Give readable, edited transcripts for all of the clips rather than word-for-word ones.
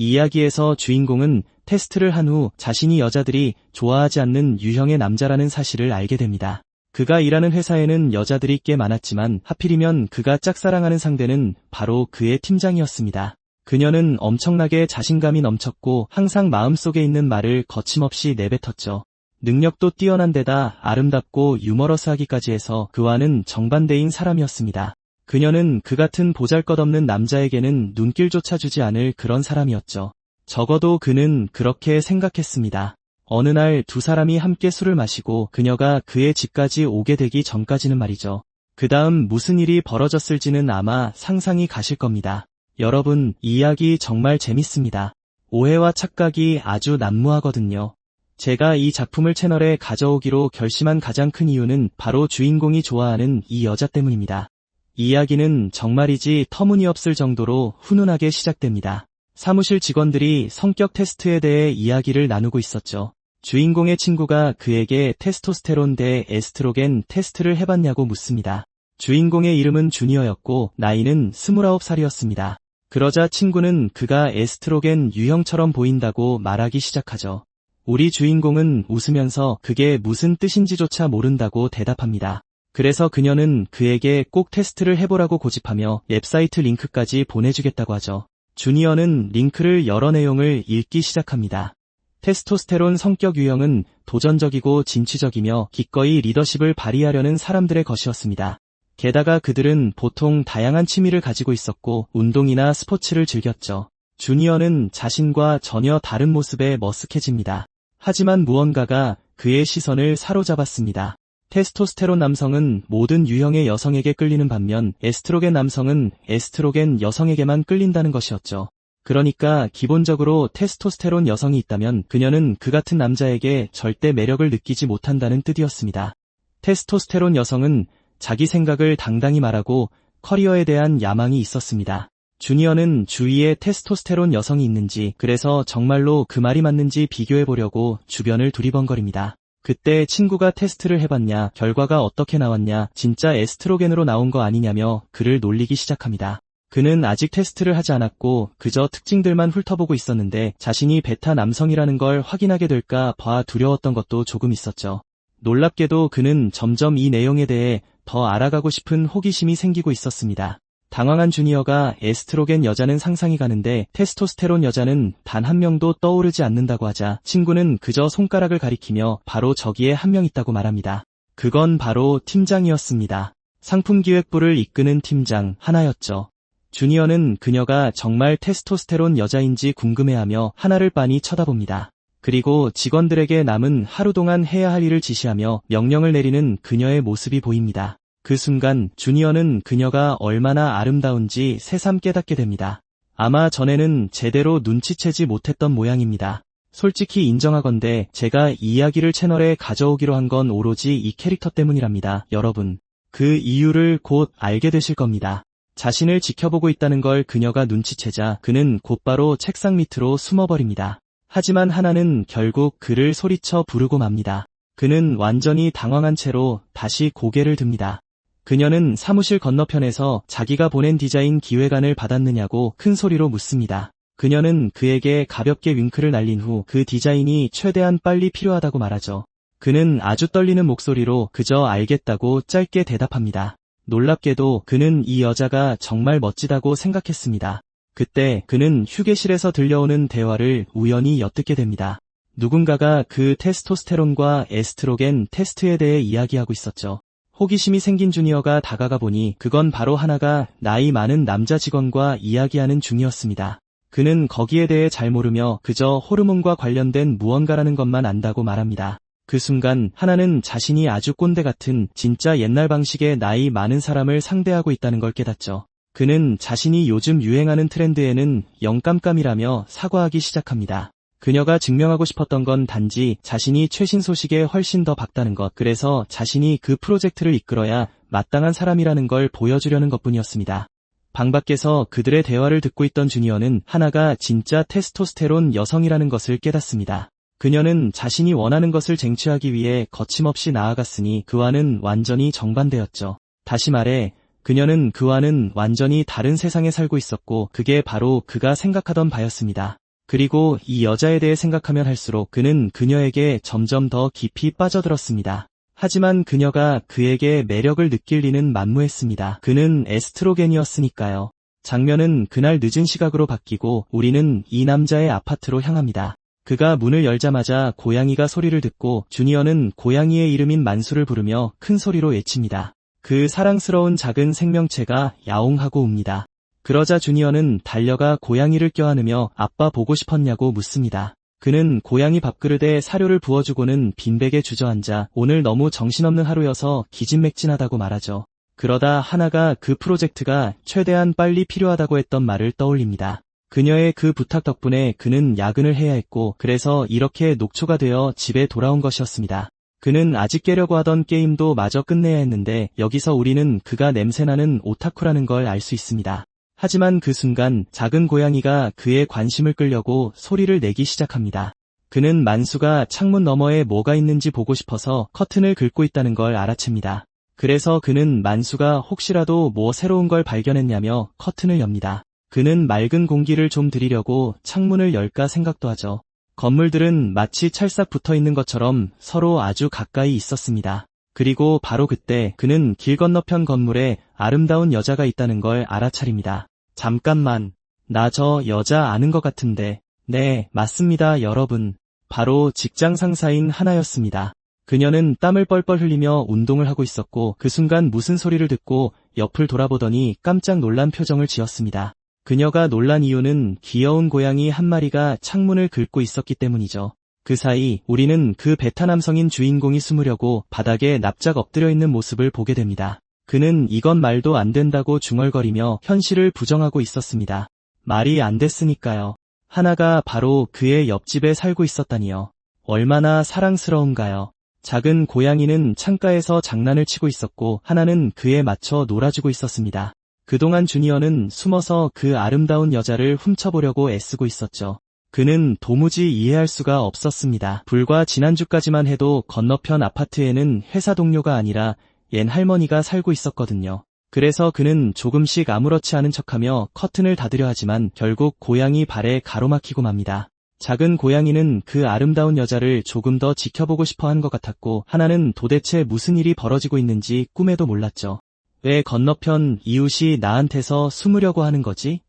이 이야기에서 주인공은 테스트를 한 후 자신이 여자들이 좋아하지 않는 유형의 남자라는 사실을 알게 됩니다. 그가 일하는 회사에는 여자들이 꽤 많았지만 하필이면 그가 짝사랑하는 상대는 바로 그의 팀장이었습니다. 그녀는 엄청나게 자신감이 넘쳤고 항상 마음속에 있는 말을 거침없이 내뱉었죠. 능력도 뛰어난 데다 아름답고 유머러스하기까지 해서 그와는 정반대인 사람이었습니다. 그녀는 그 같은 보잘것없는 남자에게는 눈길조차 주지 않을 그런 사람이었죠. 적어도 그는 그렇게 생각했습니다. 어느 날 두 사람이 함께 술을 마시고 그녀가 그의 집까지 오게 되기 전까지는 말이죠. 그 다음 무슨 일이 벌어졌을지는 아마 상상이 가실 겁니다. 여러분, 이 이야기 정말 재밌습니다. 오해와 착각이 아주 난무하거든요. 제가 이 작품을 채널에 가져오기로 결심한 가장 큰 이유는 바로 주인공이 좋아하는 이 여자 때문입니다. 이 이야기는 정말이지 터무니없을 정도로 훈훈하게 시작됩니다. 사무실 직원들이 성격 테스트에 대해 이야기를 나누고 있었죠. 주인공의 친구가 그에게 테스토스테론 대 에스트로겐 테스트를 해봤냐고 묻습니다. 주인공의 이름은 주니어였고 나이는 29살이었습니다. 그러자 친구는 그가 에스트로겐 유형처럼 보인다고 말하기 시작하죠. 우리 주인공은 웃으면서 그게 무슨 뜻인지조차 모른다고 대답합니다. 그래서 그녀는 그에게 꼭 테스트를 해보라고 고집하며 웹사이트 링크까지 보내주겠다고 하죠. 주니어는 링크를 열어 내용을 읽기 시작합니다. 테스토스테론 성격 유형은 도전적이고 진취적이며 기꺼이 리더십을 발휘하려는 사람들의 것이었습니다. 게다가 그들은 보통 다양한 취미를 가지고 있었고 운동이나 스포츠를 즐겼죠. 주니어는 자신과 전혀 다른 모습에 머쓱해집니다. 하지만 무언가가 그의 시선을 사로잡았습니다. 테스토스테론 남성은 모든 유형의 여성에게 끌리는 반면 에스트로겐 남성은 에스트로겐 여성에게만 끌린다는 것이었죠. 그러니까 기본적으로 테스토스테론 여성이 있다면 그녀는 그 같은 남자에게 절대 매력을 느끼지 못한다는 뜻이었습니다. 테스토스테론 여성은 자기 생각을 당당히 말하고 커리어에 대한 야망이 있었습니다. 주니어는 주위에 테스토스테론 여성이 있는지 그래서 정말로 그 말이 맞는지 비교해보려고 주변을 두리번거립니다. 그때 친구가 테스트를 해봤냐, 결과가 어떻게 나왔냐, 진짜 에스트로겐으로 나온 거 아니냐며 그를 놀리기 시작합니다. 그는 아직 테스트를 하지 않았고 그저 특징들만 훑어보고 있었는데 자신이 베타 남성이라는 걸 확인하게 될까 봐 두려웠던 것도 조금 있었죠. 놀랍게도 그는 점점 이 내용에 대해 더 알아가고 싶은 호기심이 생기고 있었습니다. 당황한 주니어가 에스트로겐 여자는 상상이 가는데 테스토스테론 여자는 단 한 명도 떠오르지 않는다고 하자 친구는 그저 손가락을 가리키며 바로 저기에 한 명 있다고 말합니다. 그건 바로 팀장이었습니다. 상품기획부를 이끄는 팀장 하나였죠. 주니어는 그녀가 정말 테스토스테론 여자인지 궁금해하며 하나를 빤히 쳐다봅니다. 그리고 직원들에게 남은 하루 동안 해야 할 일을 지시하며 명령을 내리는 그녀의 모습이 보입니다. 그 순간 주니어는 그녀가 얼마나 아름다운지 새삼 깨닫게 됩니다. 아마 전에는 제대로 눈치채지 못했던 모양입니다. 솔직히 인정하건대 제가 이 이야기를 채널에 가져오기로 한 건 오로지 이 캐릭터 때문이랍니다. 여러분, 그 이유를 곧 알게 되실 겁니다. 자신을 지켜보고 있다는 걸 그녀가 눈치채자 그는 곧바로 책상 밑으로 숨어버립니다. 하지만 하나는 결국 그를 소리쳐 부르고 맙니다. 그는 완전히 당황한 채로 다시 고개를 듭니다. 그녀는 사무실 건너편에서 자기가 보낸 디자인 기획안을 받았느냐고 큰 소리로 묻습니다. 그녀는 그에게 가볍게 윙크를 날린 후 그 디자인이 최대한 빨리 필요하다고 말하죠. 그는 아주 떨리는 목소리로 그저 알겠다고 짧게 대답합니다. 놀랍게도 그는 이 여자가 정말 멋지다고 생각했습니다. 그때 그는 휴게실에서 들려오는 대화를 우연히 엿듣게 됩니다. 누군가가 그 테스토스테론과 에스트로겐 테스트에 대해 이야기하고 있었죠. 호기심이 생긴 주니어가 다가가 보니 그건 바로 하나가 나이 많은 남자 직원과 이야기하는 중이었습니다. 그는 거기에 대해 잘 모르며 그저 호르몬과 관련된 무언가라는 것만 안다고 말합니다. 그 순간 하나는 자신이 아주 꼰대 같은 진짜 옛날 방식의 나이 많은 사람을 상대하고 있다는 걸 깨닫죠. 그는 자신이 요즘 유행하는 트렌드에는 영깜깜이라며 사과하기 시작합니다. 그녀가 증명하고 싶었던 건 단지 자신이 최신 소식에 훨씬 더 박다는 것, 그래서 자신이 그 프로젝트를 이끌어야 마땅한 사람이라는 걸 보여주려는 것뿐이었습니다. 방 밖에서 그들의 대화를 듣고 있던 주니어는 하나가 진짜 테스토스테론 여성이라는 것을 깨닫습니다. 그녀는 자신이 원하는 것을 쟁취하기 위해 거침없이 나아갔으니 그와는 완전히 정반대였죠. 다시 말해 그녀는 그와는 완전히 다른 세상에 살고 있었고 그게 바로 그가 생각하던 바였습니다. 그리고 이 여자에 대해 생각하면 할수록 그는 그녀에게 점점 더 깊이 빠져들었습니다. 하지만 그녀가 그에게 매력을 느낄 리는 만무했습니다. 그는 에스트로겐이었으니까요. 장면은 그날 늦은 시각으로 바뀌고 우리는 이 남자의 아파트로 향합니다. 그가 문을 열자마자 고양이가 소리를 듣고 주니어는 고양이의 이름인 만수를 부르며 큰 소리로 외칩니다. 그 사랑스러운 작은 생명체가 야옹하고 웁니다. 그러자 주니어는 달려가 고양이를 껴안으며 아빠 보고 싶었냐고 묻습니다. 그는 고양이 밥그릇에 사료를 부어주고는 빈백에 주저앉아 오늘 너무 정신없는 하루여서 기진맥진하다고 말하죠. 그러다 하나가 그 프로젝트가 최대한 빨리 필요하다고 했던 말을 떠올립니다. 그녀의 그 부탁 덕분에 그는 야근을 해야 했고 그래서 이렇게 녹초가 되어 집에 돌아온 것이었습니다. 그는 아직 깨려고 하던 게임도 마저 끝내야 했는데 여기서 우리는 그가 냄새나는 오타쿠라는 걸 알 수 있습니다. 하지만 그 순간 작은 고양이가 그의 관심을 끌려고 소리를 내기 시작합니다. 그는 만수가 창문 너머에 뭐가 있는지 보고 싶어서 커튼을 긁고 있다는 걸 알아챕니다. 그래서 그는 만수가 혹시라도 뭐 새로운 걸 발견했냐며 커튼을 엽니다. 그는 맑은 공기를 좀 들이려고 창문을 열까 생각도 하죠. 건물들은 마치 찰싹 붙어있는 것처럼 서로 아주 가까이 있었습니다. 그리고 바로 그때 그는 길 건너편 건물에 아름다운 여자가 있다는 걸 알아차립니다. 잠깐만, 나 저 여자 아는 것 같은데. 네, 맞습니다, 여러분. 바로 직장 상사인 하나였습니다. 그녀는 땀을 뻘뻘 흘리며 운동을 하고 있었고 그 순간 무슨 소리를 듣고 옆을 돌아보더니 깜짝 놀란 표정을 지었습니다. 그녀가 놀란 이유는 귀여운 고양이 한 마리가 창문을 긁고 있었기 때문이죠. 그 사이 우리는 그 베타 남성인 주인공이 숨으려고 바닥에 납작 엎드려 있는 모습을 보게 됩니다. 그는 이건 말도 안 된다고 중얼거리며 현실을 부정하고 있었습니다. 말이 안 됐으니까요. 하나가 바로 그의 옆집에 살고 있었다니요. 얼마나 사랑스러운가요. 작은 고양이는 창가에서 장난을 치고 있었고 하나는 그에 맞춰 놀아주고 있었습니다. 그동안 주니어는 숨어서 그 아름다운 여자를 훔쳐보려고 애쓰고 있었죠. 그는 도무지 이해할 수가 없었습니다. 불과 지난주까지만 해도 건너편 아파트에는 회사 동료가 아니라 얜 할머니가 살고 있었거든요. 그래서 그는 조금씩 아무렇지 않은 척하며 커튼을 닫으려 하지만 결국 고양이 발에 가로막히고 맙니다. 작은 고양이는 그 아름다운 여자를 조금 더 지켜보고 싶어 한 것 같았고 하나는 도대체 무슨 일이 벌어지고 있는지 꿈에도 몰랐죠. 왜 건너편 이웃이 나한테서 숨으려고 하는 거지?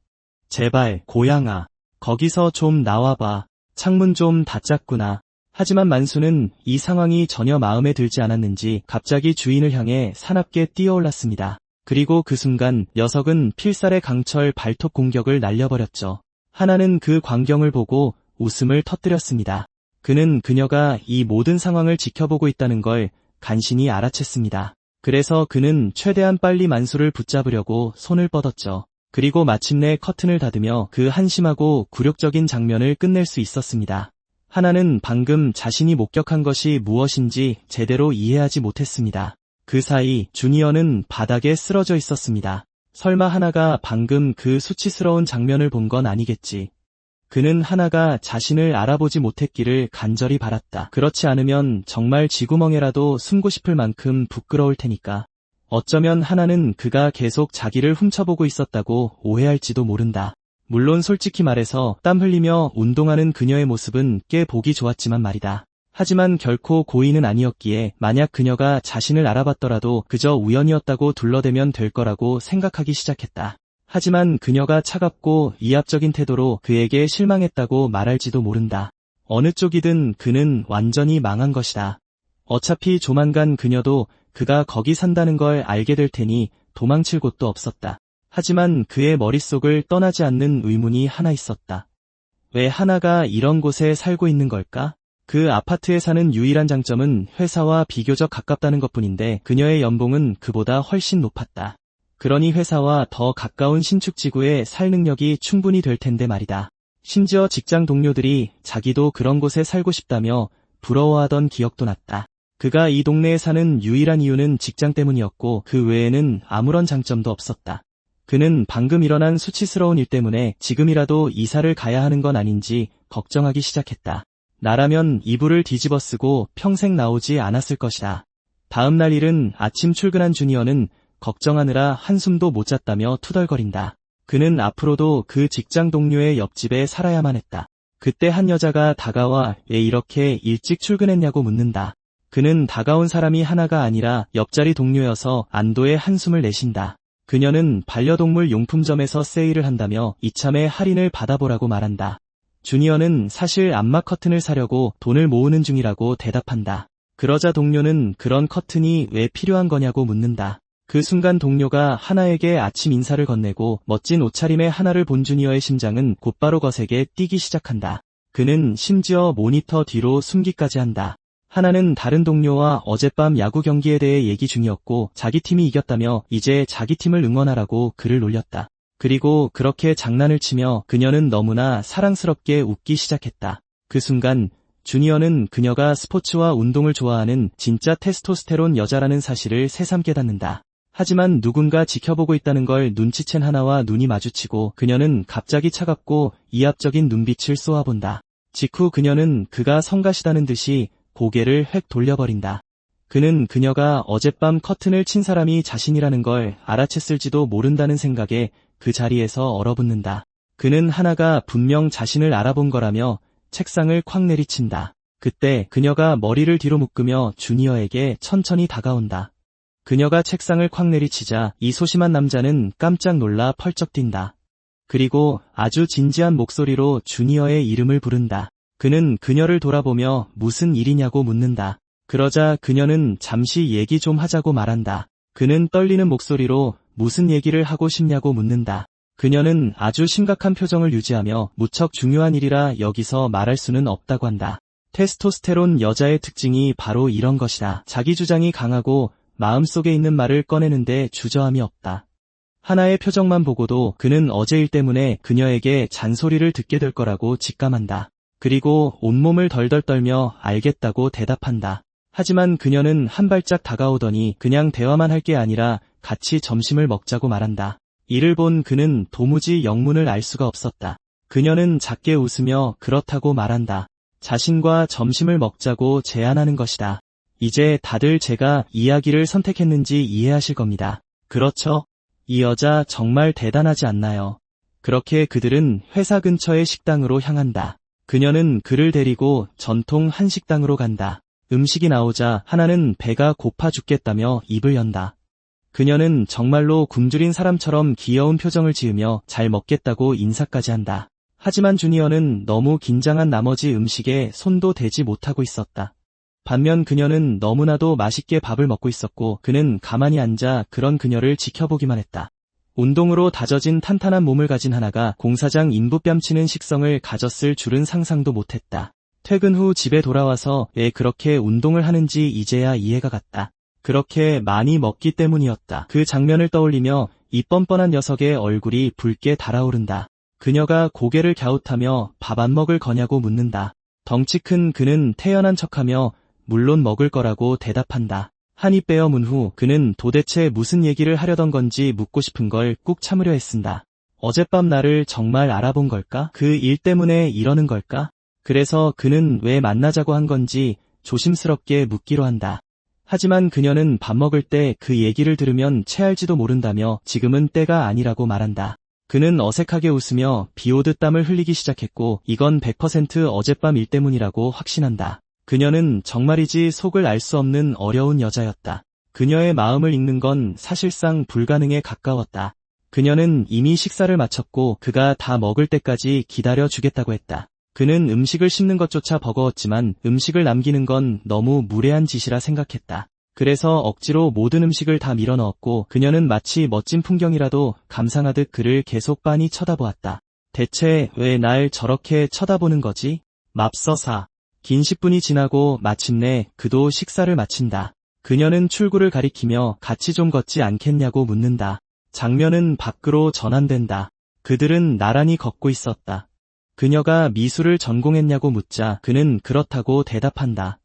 제발 고양아, 거기서 좀 나와봐. 창문 좀 닫았구나. 하지만 만수는 이 상황이 전혀 마음에 들지 않았는지 갑자기 주인을 향해 사납게 뛰어올랐습니다. 그리고 그 순간 녀석은 필살의 강철 발톱 공격을 날려버렸죠. 하나는 그 광경을 보고 웃음을 터뜨렸습니다. 그는 그녀가 이 모든 상황을 지켜보고 있다는 걸 간신히 알아챘습니다. 그래서 그는 최대한 빨리 만수를 붙잡으려고 손을 뻗었죠. 그리고 마침내 커튼을 닫으며 그 한심하고 굴욕적인 장면을 끝낼 수 있었습니다. 하나는 방금 자신이 목격한 것이 무엇인지 제대로 이해하지 못했습니다. 그 사이 주니어는 바닥에 쓰러져 있었습니다. 설마 하나가 방금 그 수치스러운 장면을 본 건 아니겠지. 그는 하나가 자신을 알아보지 못했기를 간절히 바랐다. 그렇지 않으면 정말 쥐구멍에라도 숨고 싶을 만큼 부끄러울 테니까. 어쩌면 하나는 그가 계속 자기를 훔쳐보고 있었다고 오해할지도 모른다. 물론 솔직히 말해서 땀 흘리며 운동하는 그녀의 모습은 꽤 보기 좋았지만 말이다. 하지만 결코 고의는 아니었기에 만약 그녀가 자신을 알아봤더라도 그저 우연이었다고 둘러대면 될 거라고 생각하기 시작했다. 하지만 그녀가 차갑고 이합적인 태도로 그에게 실망했다고 말할지도 모른다. 어느 쪽이든 그는 완전히 망한 것이다. 어차피 조만간 그녀도 그가 거기 산다는 걸 알게 될 테니 도망칠 곳도 없었다. 하지만 그의 머릿속을 떠나지 않는 의문이 하나 있었다. 왜 하나가 이런 곳에 살고 있는 걸까? 그 아파트에 사는 유일한 장점은 회사와 비교적 가깝다는 것뿐인데 그녀의 연봉은 그보다 훨씬 높았다. 그러니 회사와 더 가까운 신축지구에 살 능력이 충분히 될 텐데 말이다. 심지어 직장 동료들이 자기도 그런 곳에 살고 싶다며 부러워하던 기억도 났다. 그가 이 동네에 사는 유일한 이유는 직장 때문이었고 그 외에는 아무런 장점도 없었다. 그는 방금 일어난 수치스러운 일 때문에 지금이라도 이사를 가야 하는 건 아닌지 걱정하기 시작했다. 나라면 이불을 뒤집어 쓰고 평생 나오지 않았을 것이다. 다음 날 일은 아침 출근한 주니어는 걱정하느라 한숨도 못 잤다며 투덜거린다. 그는 앞으로도 그 직장 동료의 옆집에 살아야만 했다. 그때 한 여자가 다가와 왜 이렇게 일찍 출근했냐고 묻는다. 그는 다가온 사람이 하나가 아니라 옆자리 동료여서 안도의 한숨을 내쉰다. 그녀는 반려동물 용품점에서 세일을 한다며 이참에 할인을 받아보라고 말한다. 주니어는 사실 암막 커튼을 사려고 돈을 모으는 중이라고 대답한다. 그러자 동료는 그런 커튼이 왜 필요한 거냐고 묻는다. 그 순간 동료가 하나에게 아침 인사를 건네고 멋진 옷차림의 하나를 본 주니어의 심장은 곧바로 거세게 뛰기 시작한다. 그는 심지어 모니터 뒤로 숨기까지 한다. 하나는 다른 동료와 어젯밤 야구 경기에 대해 얘기 중이었고 자기 팀이 이겼다며 이제 자기 팀을 응원하라고 그를 놀렸다. 그리고 그렇게 장난을 치며 그녀는 너무나 사랑스럽게 웃기 시작했다. 그 순간 주니어는 그녀가 스포츠와 운동을 좋아하는 진짜 테스토스테론 여자라는 사실을 새삼 깨닫는다. 하지만 누군가 지켜보고 있다는 걸 눈치챈 하나와 눈이 마주치고 그녀는 갑자기 차갑고 이합적인 눈빛을 쏘아본다. 직후 그녀는 그가 성가시다는 듯이 고개를 획 돌려버린다. 그는 그녀가 어젯밤 커튼을 친 사람이 자신이라는 걸 알아챘을지도 모른다는 생각에 그 자리에서 얼어붙는다. 그는 하나가 분명 자신을 알아본 거라며 책상을 콱 내리친다. 그때 그녀가 머리를 뒤로 묶으며 주니어에게 천천히 다가온다. 그녀가 책상을 콱 내리치자 이 소심한 남자는 깜짝 놀라 펄쩍 뛴다. 그리고 아주 진지한 목소리로 주니어의 이름을 부른다. 그는 그녀를 돌아보며 무슨 일이냐고 묻는다. 그러자 그녀는 잠시 얘기 좀 하자고 말한다. 그는 떨리는 목소리로 무슨 얘기를 하고 싶냐고 묻는다. 그녀는 아주 심각한 표정을 유지하며 무척 중요한 일이라 여기서 말할 수는 없다고 한다. 테스토스테론 여자의 특징이 바로 이런 것이다. 자기 주장이 강하고 마음속에 있는 말을 꺼내는데 주저함이 없다. 하나의 표정만 보고도 그는 어제 일 때문에 그녀에게 잔소리를 듣게 될 거라고 직감한다. 그리고 온몸을 덜덜 떨며 알겠다고 대답한다. 하지만 그녀는 한 발짝 다가오더니 그냥 대화만 할 게 아니라 같이 점심을 먹자고 말한다. 이를 본 그는 도무지 영문을 알 수가 없었다. 그녀는 작게 웃으며 그렇다고 말한다. 자신과 점심을 먹자고 제안하는 것이다. 이제 다들 제가 이야기를 선택했는지 이해하실 겁니다. 그렇죠? 이 여자 정말 대단하지 않나요? 그렇게 그들은 회사 근처의 식당으로 향한다. 그녀는 그를 데리고 전통 한식당으로 간다. 음식이 나오자 하나는 배가 고파 죽겠다며 입을 연다. 그녀는 정말로 굶주린 사람처럼 귀여운 표정을 지으며 잘 먹겠다고 인사까지 한다. 하지만 주니어는 너무 긴장한 나머지 음식에 손도 대지 못하고 있었다. 반면 그녀는 너무나도 맛있게 밥을 먹고 있었고 그는 가만히 앉아 그런 그녀를 지켜보기만 했다. 운동으로 다져진 탄탄한 몸을 가진 하나가 공사장 인부 뺨치는 식성을 가졌을 줄은 상상도 못했다. 퇴근 후 집에 돌아와서 왜 그렇게 운동을 하는지 이제야 이해가 갔다. 그렇게 많이 먹기 때문이었다. 그 장면을 떠올리며 이 뻔뻔한 녀석의 얼굴이 붉게 달아오른다. 그녀가 고개를 갸웃하며 밥 안 먹을 거냐고 묻는다. 덩치 큰 그는 태연한 척하며 물론 먹을 거라고 대답한다. 한 입 베어 문 후 그는 도대체 무슨 얘기를 하려던 건지 묻고 싶은 걸 꾹 참으려 했습니다. 어젯밤 나를 정말 알아본 걸까? 그 일 때문에 이러는 걸까? 그래서 그는 왜 만나자고 한 건지 조심스럽게 묻기로 한다. 하지만 그녀는 밥 먹을 때 그 얘기를 들으면 체할지도 모른다며 지금은 때가 아니라고 말한다. 그는 어색하게 웃으며 비오듯 땀을 흘리기 시작했고 이건 100% 어젯밤 일 때문이라고 확신한다. 그녀는 정말이지 속을 알 수 없는 어려운 여자였다. 그녀의 마음을 읽는 건 사실상 불가능에 가까웠다. 그녀는 이미 식사를 마쳤고 그가 다 먹을 때까지 기다려주겠다고 했다. 그는 음식을 씹는 것조차 버거웠지만 음식을 남기는 건 너무 무례한 짓이라 생각했다. 그래서 억지로 모든 음식을 다 밀어넣었고 그녀는 마치 멋진 풍경이라도 감상하듯 그를 계속 빤히 쳐다보았다. 대체 왜 날 저렇게 쳐다보는 거지? 맙서사. 긴 10분이 지나고 마침내 그도 식사를 마친다. 그녀는 출구를 가리키며 같이 좀 걷지 않겠냐고 묻는다. 장면은 밖으로 전환된다. 그들은 나란히 걷고 있었다. 그녀가 미술을 전공했냐고 묻자 그는 그렇다고 대답한다.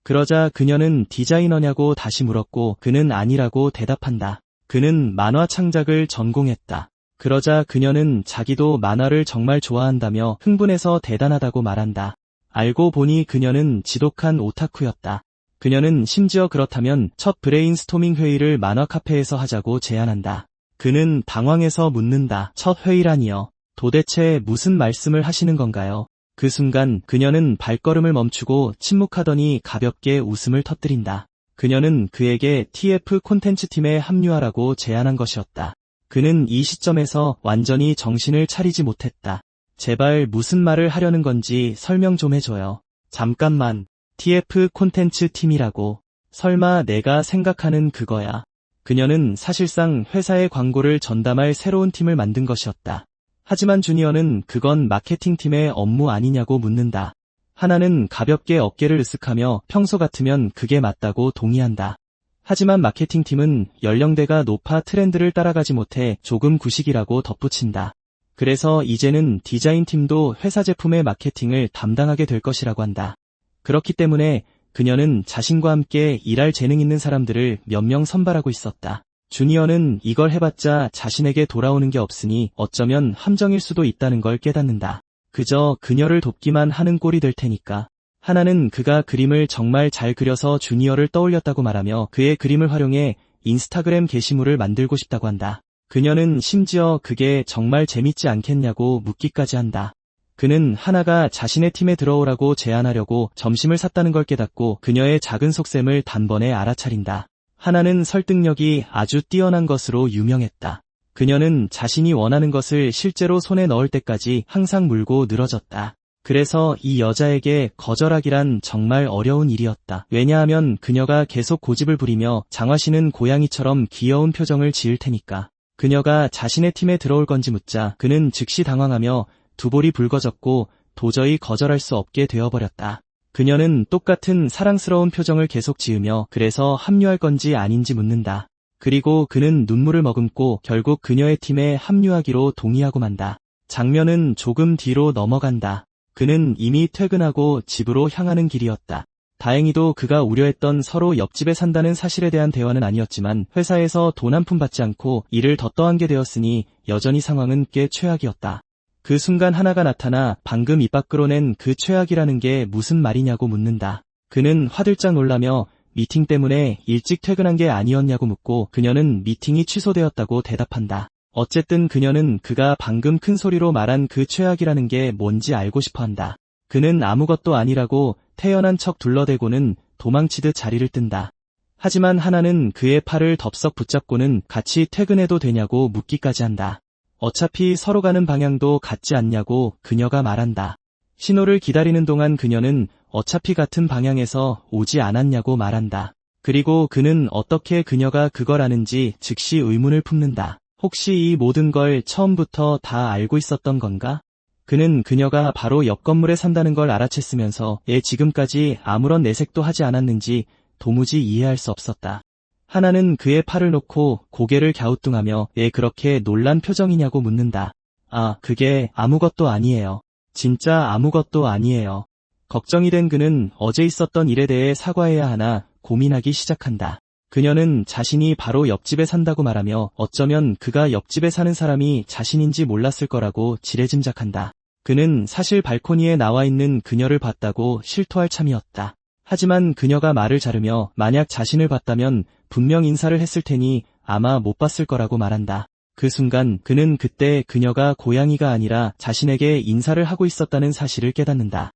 그러자 그녀는 디자이너냐고 다시 물었고 그는 아니라고 대답한다. 그는 만화 창작을 전공했다. 그러자 그녀는 자기도 만화를 정말 좋아한다며 흥분해서 대단하다고 말한다. 알고 보니 그녀는 지독한 오타쿠였다. 그녀는 심지어 그렇다면 첫 브레인스토밍 회의를 만화 카페에서 하자고 제안한다. 그는 당황해서 묻는다. 첫 회의라니요. 도대체 무슨 말씀을 하시는 건가요? 그 순간 그녀는 발걸음을 멈추고 침묵하더니 가볍게 웃음을 터뜨린다. 그녀는 그에게 TF 콘텐츠 팀에 합류하라고 제안한 것이었다. 그는 이 시점에서 완전히 정신을 차리지 못했다. 제발 무슨 말을 하려는 건지 설명 좀 해줘요. 잠깐만, TF 콘텐츠 팀이라고. 설마 내가 생각하는 그거야. 그녀는 사실상 회사의 광고를 전담할 새로운 팀을 만든 것이었다. 하지만 주니어는 그건 마케팅팀의 업무 아니냐고 묻는다. 하나는 가볍게 어깨를 으쓱하며 평소 같으면 그게 맞다고 동의한다. 하지만 마케팅팀은 연령대가 높아 트렌드를 따라가지 못해 조금 구식이라고 덧붙인다. 그래서 이제는 디자인팀도 회사 제품의 마케팅을 담당하게 될 것이라고 한다. 그렇기 때문에 그녀는 자신과 함께 일할 재능 있는 사람들을 몇 명 선발하고 있었다. 주니어는 이걸 해봤자 자신에게 돌아오는 게 없으니 어쩌면 함정일 수도 있다는 걸 깨닫는다. 그저 그녀를 돕기만 하는 꼴이 될 테니까. 하나는 그가 그림을 정말 잘 그려서 주니어를 떠올렸다고 말하며 그의 그림을 활용해 인스타그램 게시물을 만들고 싶다고 한다. 그녀는 심지어 그게 정말 재밌지 않겠냐고 묻기까지 한다. 그는 하나가 자신의 팀에 들어오라고 제안하려고 점심을 샀다는 걸 깨닫고 그녀의 작은 속셈을 단번에 알아차린다. 하나는 설득력이 아주 뛰어난 것으로 유명했다. 그녀는 자신이 원하는 것을 실제로 손에 넣을 때까지 항상 물고 늘어졌다. 그래서 이 여자에게 거절하기란 정말 어려운 일이었다. 왜냐하면 그녀가 계속 고집을 부리며 장화시는 고양이처럼 귀여운 표정을 지을 테니까. 그녀가 자신의 팀에 들어올 건지 묻자 그는 즉시 당황하며 두 볼이 붉어졌고 도저히 거절할 수 없게 되어버렸다. 그녀는 똑같은 사랑스러운 표정을 계속 지으며 그래서 합류할 건지 아닌지 묻는다. 그리고 그는 눈물을 머금고 결국 그녀의 팀에 합류하기로 동의하고 만다. 장면은 조금 뒤로 넘어간다. 그는 이미 퇴근하고 집으로 향하는 길이었다. 다행히도 그가 우려했던 서로 옆집에 산다는 사실에 대한 대화는 아니었지만 회사에서 돈 한 푼 받지 않고 일을 더 떠안게 되었으니 여전히 상황은 꽤 최악이었다. 그 순간 하나가 나타나 방금 입 밖으로 낸 그 최악이라는 게 무슨 말이냐고 묻는다. 그는 화들짝 놀라며 미팅 때문에 일찍 퇴근한 게 아니었냐고 묻고 그녀는 미팅이 취소되었다고 대답한다. 어쨌든 그녀는 그가 방금 큰 소리로 말한 그 최악이라는 게 뭔지 알고 싶어한다. 그는 아무것도 아니라고 태연한 척 둘러대고는 도망치듯 자리를 뜬다. 하지만 하나는 그의 팔을 덥석 붙잡고는 같이 퇴근해도 되냐고 묻기까지 한다. 어차피 서로 가는 방향도 같지 않냐고 그녀가 말한다. 신호를 기다리는 동안 그녀는 어차피 같은 방향에서 오지 않았냐고 말한다. 그리고 그는 어떻게 그녀가 그걸 아는지 즉시 의문을 품는다. 혹시 이 모든 걸 처음부터 다 알고 있었던 건가? 그는 그녀가 바로 옆 건물에 산다는 걸 알아챘으면서 지금까지 아무런 내색도 하지 않았는지 도무지 이해할 수 없었다. 하나는 그의 팔을 놓고 고개를 갸우뚱하며 그렇게 놀란 표정이냐고 묻는다. 아, 그게 아무것도 아니에요. 진짜 아무것도 아니에요. 걱정이 된 그는 어제 있었던 일에 대해 사과해야 하나 고민하기 시작한다. 그녀는 자신이 바로 옆집에 산다고 말하며 어쩌면 그가 옆집에 사는 사람이 자신인지 몰랐을 거라고 지레짐작한다. 그는 사실 발코니에 나와 있는 그녀를 봤다고 실토할 참이었다. 하지만 그녀가 말을 자르며 만약 자신을 봤다면 분명 인사를 했을 테니 아마 못 봤을 거라고 말한다. 그 순간 그는 그때 그녀가 고양이가 아니라 자신에게 인사를 하고 있었다는 사실을 깨닫는다.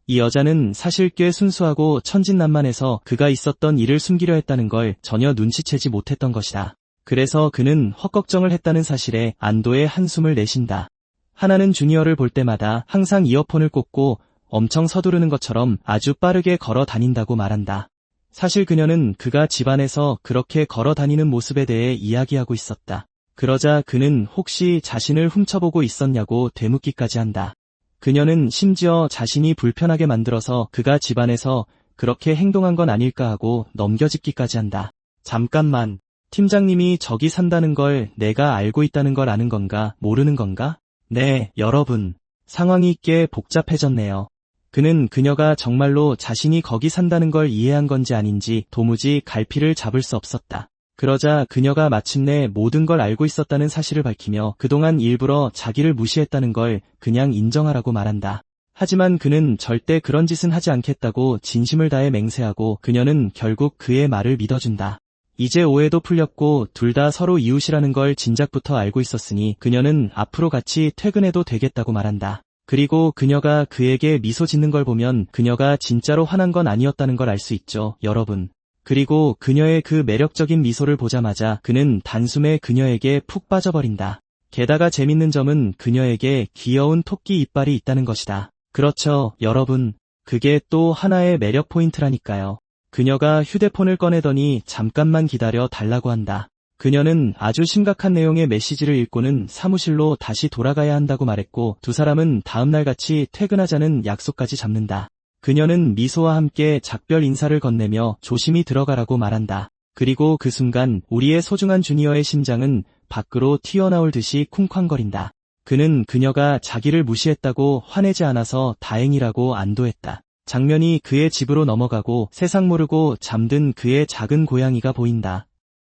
이 여자는 사실 꽤 순수하고 천진난만해서 그가 있었던 일을 숨기려 했다는 걸 전혀 눈치채지 못했던 것이다. 그래서 그는 헛걱정을 했다는 사실에 안도의 한숨을 내쉰다. 하나는 주니어를 볼 때마다 항상 이어폰을 꽂고 엄청 서두르는 것처럼 아주 빠르게 걸어 다닌다고 말한다. 사실 그녀는 그가 집안에서 그렇게 걸어 다니는 모습에 대해 이야기하고 있었다. 그러자 그는 혹시 자신을 훔쳐보고 있었냐고 되묻기까지 한다. 그녀는 심지어 자신이 불편하게 만들어서 그가 집안에서 그렇게 행동한 건 아닐까 하고 넘겨짚기까지 한다. 잠깐만, 팀장님이 저기 산다는 걸 내가 알고 있다는 걸 아는 건가, 모르는 건가? 네, 여러분. 상황이 꽤 복잡해졌네요. 그는 그녀가 정말로 자신이 거기 산다는 걸 이해한 건지 아닌지 도무지 갈피를 잡을 수 없었다. 그러자 그녀가 마침내 모든 걸 알고 있었다는 사실을 밝히며 그동안 일부러 자기를 무시했다는 걸 그냥 인정하라고 말한다. 하지만 그는 절대 그런 짓은 하지 않겠다고 진심을 다해 맹세하고 그녀는 결국 그의 말을 믿어준다. 이제 오해도 풀렸고 둘 다 서로 이웃이라는 걸 진작부터 알고 있었으니 그녀는 앞으로 같이 퇴근해도 되겠다고 말한다. 그리고 그녀가 그에게 미소 짓는 걸 보면 그녀가 진짜로 화난 건 아니었다는 걸 알 수 있죠, 여러분. 그리고 그녀의 그 매력적인 미소를 보자마자 그는 단숨에 그녀에게 푹 빠져버린다. 게다가 재밌는 점은 그녀에게 귀여운 토끼 이빨이 있다는 것이다. 그렇죠, 여러분. 그게 또 하나의 매력 포인트라니까요. 그녀가 휴대폰을 꺼내더니 잠깐만 기다려 달라고 한다. 그녀는 아주 심각한 내용의 메시지를 읽고는 사무실로 다시 돌아가야 한다고 말했고 두 사람은 다음날 같이 퇴근하자는 약속까지 잡는다. 그녀는 미소와 함께 작별 인사를 건네며 조심히 들어가라고 말한다. 그리고 그 순간 우리의 소중한 주니어의 심장은 밖으로 튀어나올 듯이 쿵쾅거린다. 그는 그녀가 자기를 무시했다고 화내지 않아서 다행이라고 안도했다. 장면이 그의 집으로 넘어가고 세상 모르고 잠든 그의 작은 고양이가 보인다.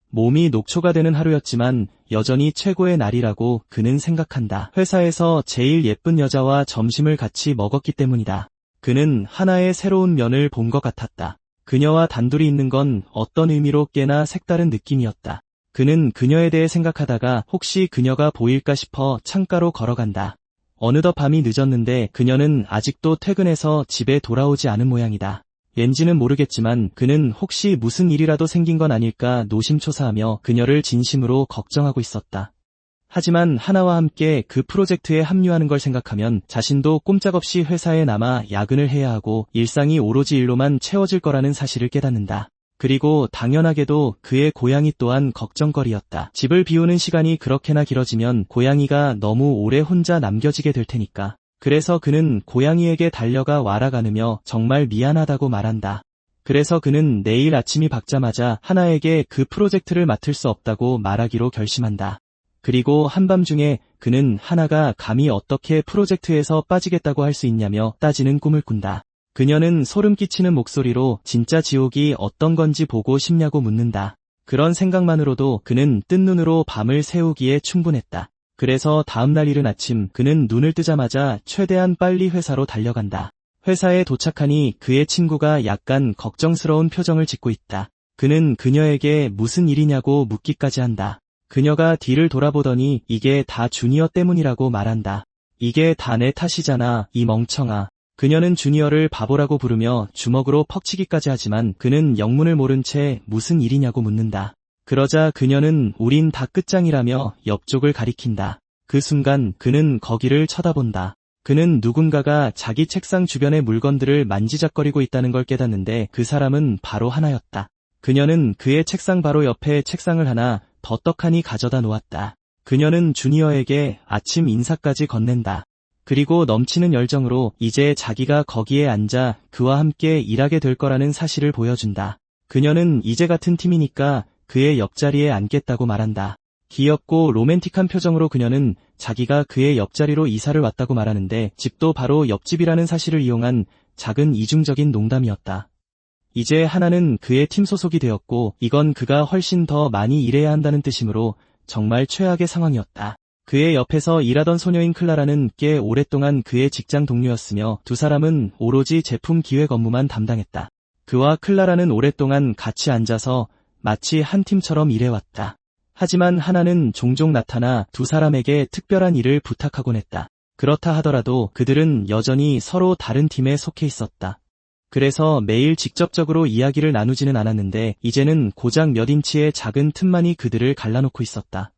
몸이 녹초가 되는 하루였지만 여전히 최고의 날이라고 그는 생각한다. 회사에서 제일 예쁜 여자와 점심을 같이 먹었기 때문이다. 그는 하나의 새로운 면을 본 것 같았다. 그녀와 단둘이 있는 건 어떤 의미로 꽤나 색다른 느낌이었다. 그는 그녀에 대해 생각하다가 혹시 그녀가 보일까 싶어 창가로 걸어간다. 어느덧 밤이 늦었는데 그녀는 아직도 퇴근해서 집에 돌아오지 않은 모양이다. 왠지는 모르겠지만 그는 혹시 무슨 일이라도 생긴 건 아닐까 노심초사하며 그녀를 진심으로 걱정하고 있었다. 하지만 하나와 함께 그 프로젝트에 합류하는 걸 생각하면 자신도 꼼짝없이 회사에 남아 야근을 해야 하고 일상이 오로지 일로만 채워질 거라는 사실을 깨닫는다. 그리고 당연하게도 그의 고양이 또한 걱정거리였다. 집을 비우는 시간이 그렇게나 길어지면 고양이가 너무 오래 혼자 남겨지게 될 테니까. 그래서 그는 고양이에게 달려가 와락 안으며 정말 미안하다고 말한다. 그래서 그는 내일 아침이 밝자마자 하나에게 그 프로젝트를 맡을 수 없다고 말하기로 결심한다. 그리고 한밤중에 그는 하나가 감히 어떻게 프로젝트에서 빠지겠다고 할 수 있냐며 따지는 꿈을 꾼다. 그녀는 소름 끼치는 목소리로 진짜 지옥이 어떤 건지 보고 싶냐고 묻는다. 그런 생각만으로도 그는 뜬 눈으로 밤을 새우기에 충분했다. 그래서 다음날 이른 아침 그는 눈을 뜨자마자 최대한 빨리 회사로 달려간다. 회사에 도착하니 그의 친구가 약간 걱정스러운 표정을 짓고 있다. 그는 그녀에게 무슨 일이냐고 묻기까지 한다. 그녀가 뒤를 돌아보더니 이게 다 주니어 때문이라고 말한다. 이게 다 내 탓이잖아, 이 멍청아. 그녀는 주니어를 바보라고 부르며 주먹으로 퍽치기까지 하지만 그는 영문을 모른 채 무슨 일이냐고 묻는다. 그러자 그녀는 우린 다 끝장이라며 옆쪽을 가리킨다. 그 순간 그는 거기를 쳐다본다. 그는 누군가가 자기 책상 주변의 물건들을 만지작거리고 있다는 걸 깨닫는데 그 사람은 바로 하나였다. 그녀는 그의 책상 바로 옆에 책상을 하나 더 떡하니 가져다 놓았다. 그녀는 주니어에게 아침 인사까지 건넨다. 그리고 넘치는 열정으로 이제 자기가 거기에 앉아 그와 함께 일하게 될 거라는 사실을 보여준다. 그녀는 이제 같은 팀이니까 그의 옆자리에 앉겠다고 말한다. 귀엽고 로맨틱한 표정으로 그녀는 자기가 그의 옆자리로 이사를 왔다고 말하는데 집도 바로 옆집이라는 사실을 이용한 작은 이중적인 농담이었다. 이제 하나는 그의 팀 소속이 되었고 이건 그가 훨씬 더 많이 일해야 한다는 뜻이므로 정말 최악의 상황이었다. 그의 옆에서 일하던 소녀인 클라라는 꽤 오랫동안 그의 직장 동료였으며 두 사람은 오로지 제품 기획 업무만 담당했다. 그와 클라라는 오랫동안 같이 앉아서 마치 한 팀처럼 일해왔다. 하지만 하나는 종종 나타나 두 사람에게 특별한 일을 부탁하곤 했다. 그렇다 하더라도 그들은 여전히 서로 다른 팀에 속해 있었다. 그래서 매일 직접적으로 이야기를 나누지는 않았는데 이제는 고작 몇 인치의 작은 틈만이 그들을 갈라놓고 있었다.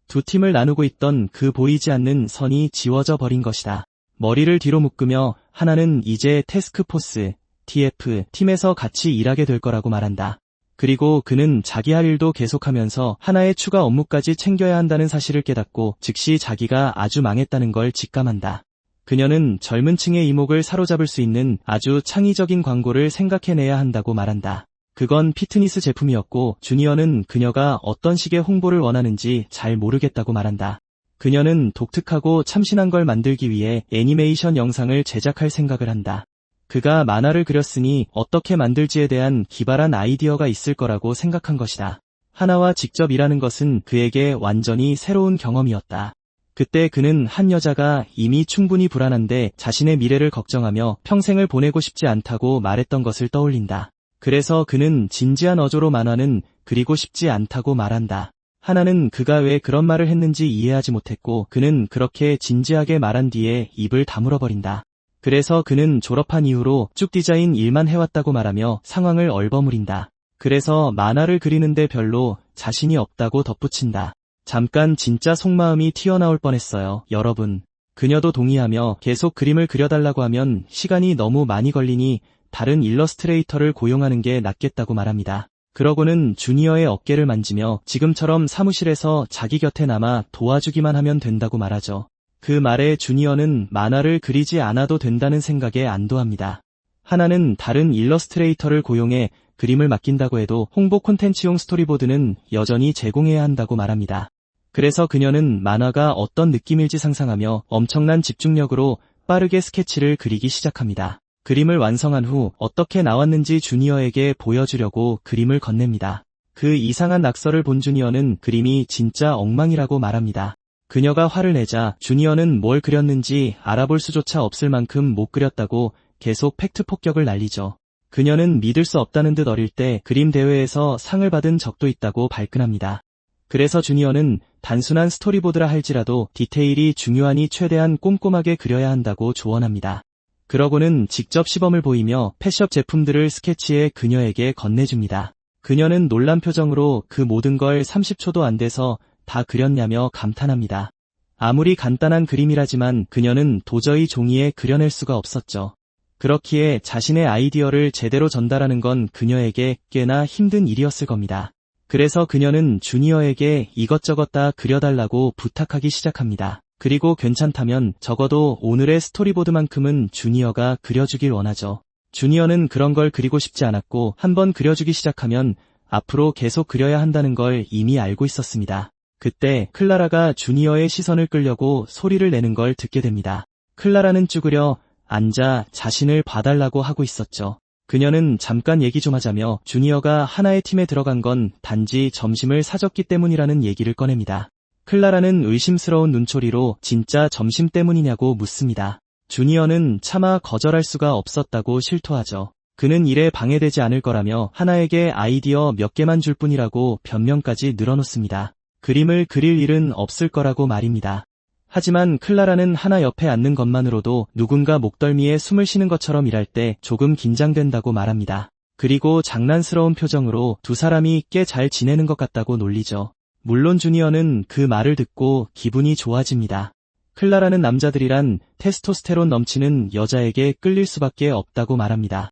두 팀을 나누고 있던 그 보이지 않는 선이 지워져 버린 것이다. 머리를 뒤로 묶으며 하나는 이제 태스크포스, TF, 팀에서 같이 일하게 될 거라고 말한다. 그리고 그는 자기 할 일도 계속하면서 하나의 추가 업무까지 챙겨야 한다는 사실을 깨닫고 즉시 자기가 아주 망했다는 걸 직감한다. 그녀는 젊은 층의 이목을 사로잡을 수 있는 아주 창의적인 광고를 생각해내야 한다고 말한다. 그건 피트니스 제품이었고 주니어는 그녀가 어떤 식의 홍보를 원하는지 잘 모르겠다고 말한다. 그녀는 독특하고 참신한 걸 만들기 위해 애니메이션 영상을 제작할 생각을 한다. 그가 만화를 그렸으니 어떻게 만들지에 대한 기발한 아이디어가 있을 거라고 생각한 것이다. 하나와 직접 일하는 것은 그에게 완전히 새로운 경험이었다. 그때 그는 한 여자가 이미 충분히 불안한데 자신의 미래를 걱정하며 평생을 보내고 싶지 않다고 말했던 것을 떠올린다. 그래서 그는 진지한 어조로 만화는 그리고 싶지 않다고 말한다. 하나는 그가 왜 그런 말을 했는지 이해하지 못했고 그는 그렇게 진지하게 말한 뒤에 입을 다물어 버린다. 그래서 그는 졸업한 이후로 쭉 디자인 일만 해왔다고 말하며 상황을 얼버무린다. 그래서 만화를 그리는데 별로 자신이 없다고 덧붙인다. 잠깐 진짜 속마음이 튀어나올 뻔했어요, 여러분. 그녀도 동의하며 계속 그림을 그려달라고 하면 시간이 너무 많이 걸리니 다른 일러스트레이터를 고용하는 게 낫겠다고 말합니다. 그러고는 주니어의 어깨를 만지며 지금처럼 사무실에서 자기 곁에 남아 도와주기만 하면 된다고 말하죠. 그 말에 주니어는 만화를 그리지 않아도 된다는 생각에 안도합니다. 하나는 다른 일러스트레이터를 고용해 그림을 맡긴다고 해도 홍보 콘텐츠용 스토리보드는 여전히 제공해야 한다고 말합니다. 그래서 그녀는 만화가 어떤 느낌일지 상상하며 엄청난 집중력으로 빠르게 스케치를 그리기 시작합니다. 그림을 완성한 후 어떻게 나왔는지 주니어에게 보여주려고 그림을 건넵니다. 그 이상한 낙서를 본 주니어는 그림이 진짜 엉망이라고 말합니다. 그녀가 화를 내자 주니어는 뭘 그렸는지 알아볼 수조차 없을 만큼 못 그렸다고 계속 팩트 폭격을 날리죠. 그녀는 믿을 수 없다는 듯 어릴 때 그림 대회에서 상을 받은 적도 있다고 발끈합니다. 그래서 주니어는 단순한 스토리보드라 할지라도 디테일이 중요하니 최대한 꼼꼼하게 그려야 한다고 조언합니다. 그러고는 직접 시범을 보이며 펫숍 제품들을 스케치해 그녀에게 건네줍니다. 그녀는 놀란 표정으로 그 모든 걸 30초도 안 돼서 다 그렸냐며 감탄합니다. 아무리 간단한 그림이라지만 그녀는 도저히 종이에 그려낼 수가 없었죠. 그렇기에 자신의 아이디어를 제대로 전달하는 건 그녀에게 꽤나 힘든 일이었을 겁니다. 그래서 그녀는 주니어에게 이것저것 다 그려달라고 부탁하기 시작합니다. 그리고 괜찮다면 적어도 오늘의 스토리보드만큼은 주니어가 그려주길 원하죠. 주니어는 그런 걸 그리고 싶지 않았고 한번 그려주기 시작하면 앞으로 계속 그려야 한다는 걸 이미 알고 있었습니다. 그때 클라라가 주니어의 시선을 끌려고 소리를 내는 걸 듣게 됩니다. 클라라는 쭈그려 앉아 자신을 봐달라고 하고 있었죠. 그녀는 잠깐 얘기 좀 하자며 주니어가 하나의 팀에 들어간 건 단지 점심을 사줬기 때문이라는 얘기를 꺼냅니다. 클라라는 의심스러운 눈초리로 진짜 점심 때문이냐고 묻습니다. 주니어는 차마 거절할 수가 없었다고 실토하죠. 그는 일에 방해되지 않을 거라며 하나에게 아이디어 몇 개만 줄 뿐이라고 변명까지 늘어놓습니다. 그림을 그릴 일은 없을 거라고 말입니다. 하지만 클라라는 하나 옆에 앉는 것만으로도 누군가 목덜미에 숨을 쉬는 것처럼 일할 때 조금 긴장된다고 말합니다. 그리고 장난스러운 표정으로 두 사람이 꽤 잘 지내는 것 같다고 놀리죠. 물론 주니어는 그 말을 듣고 기분이 좋아집니다. 클라라는 남자들이란 테스토스테론 넘치는 여자에게 끌릴 수밖에 없다고 말합니다.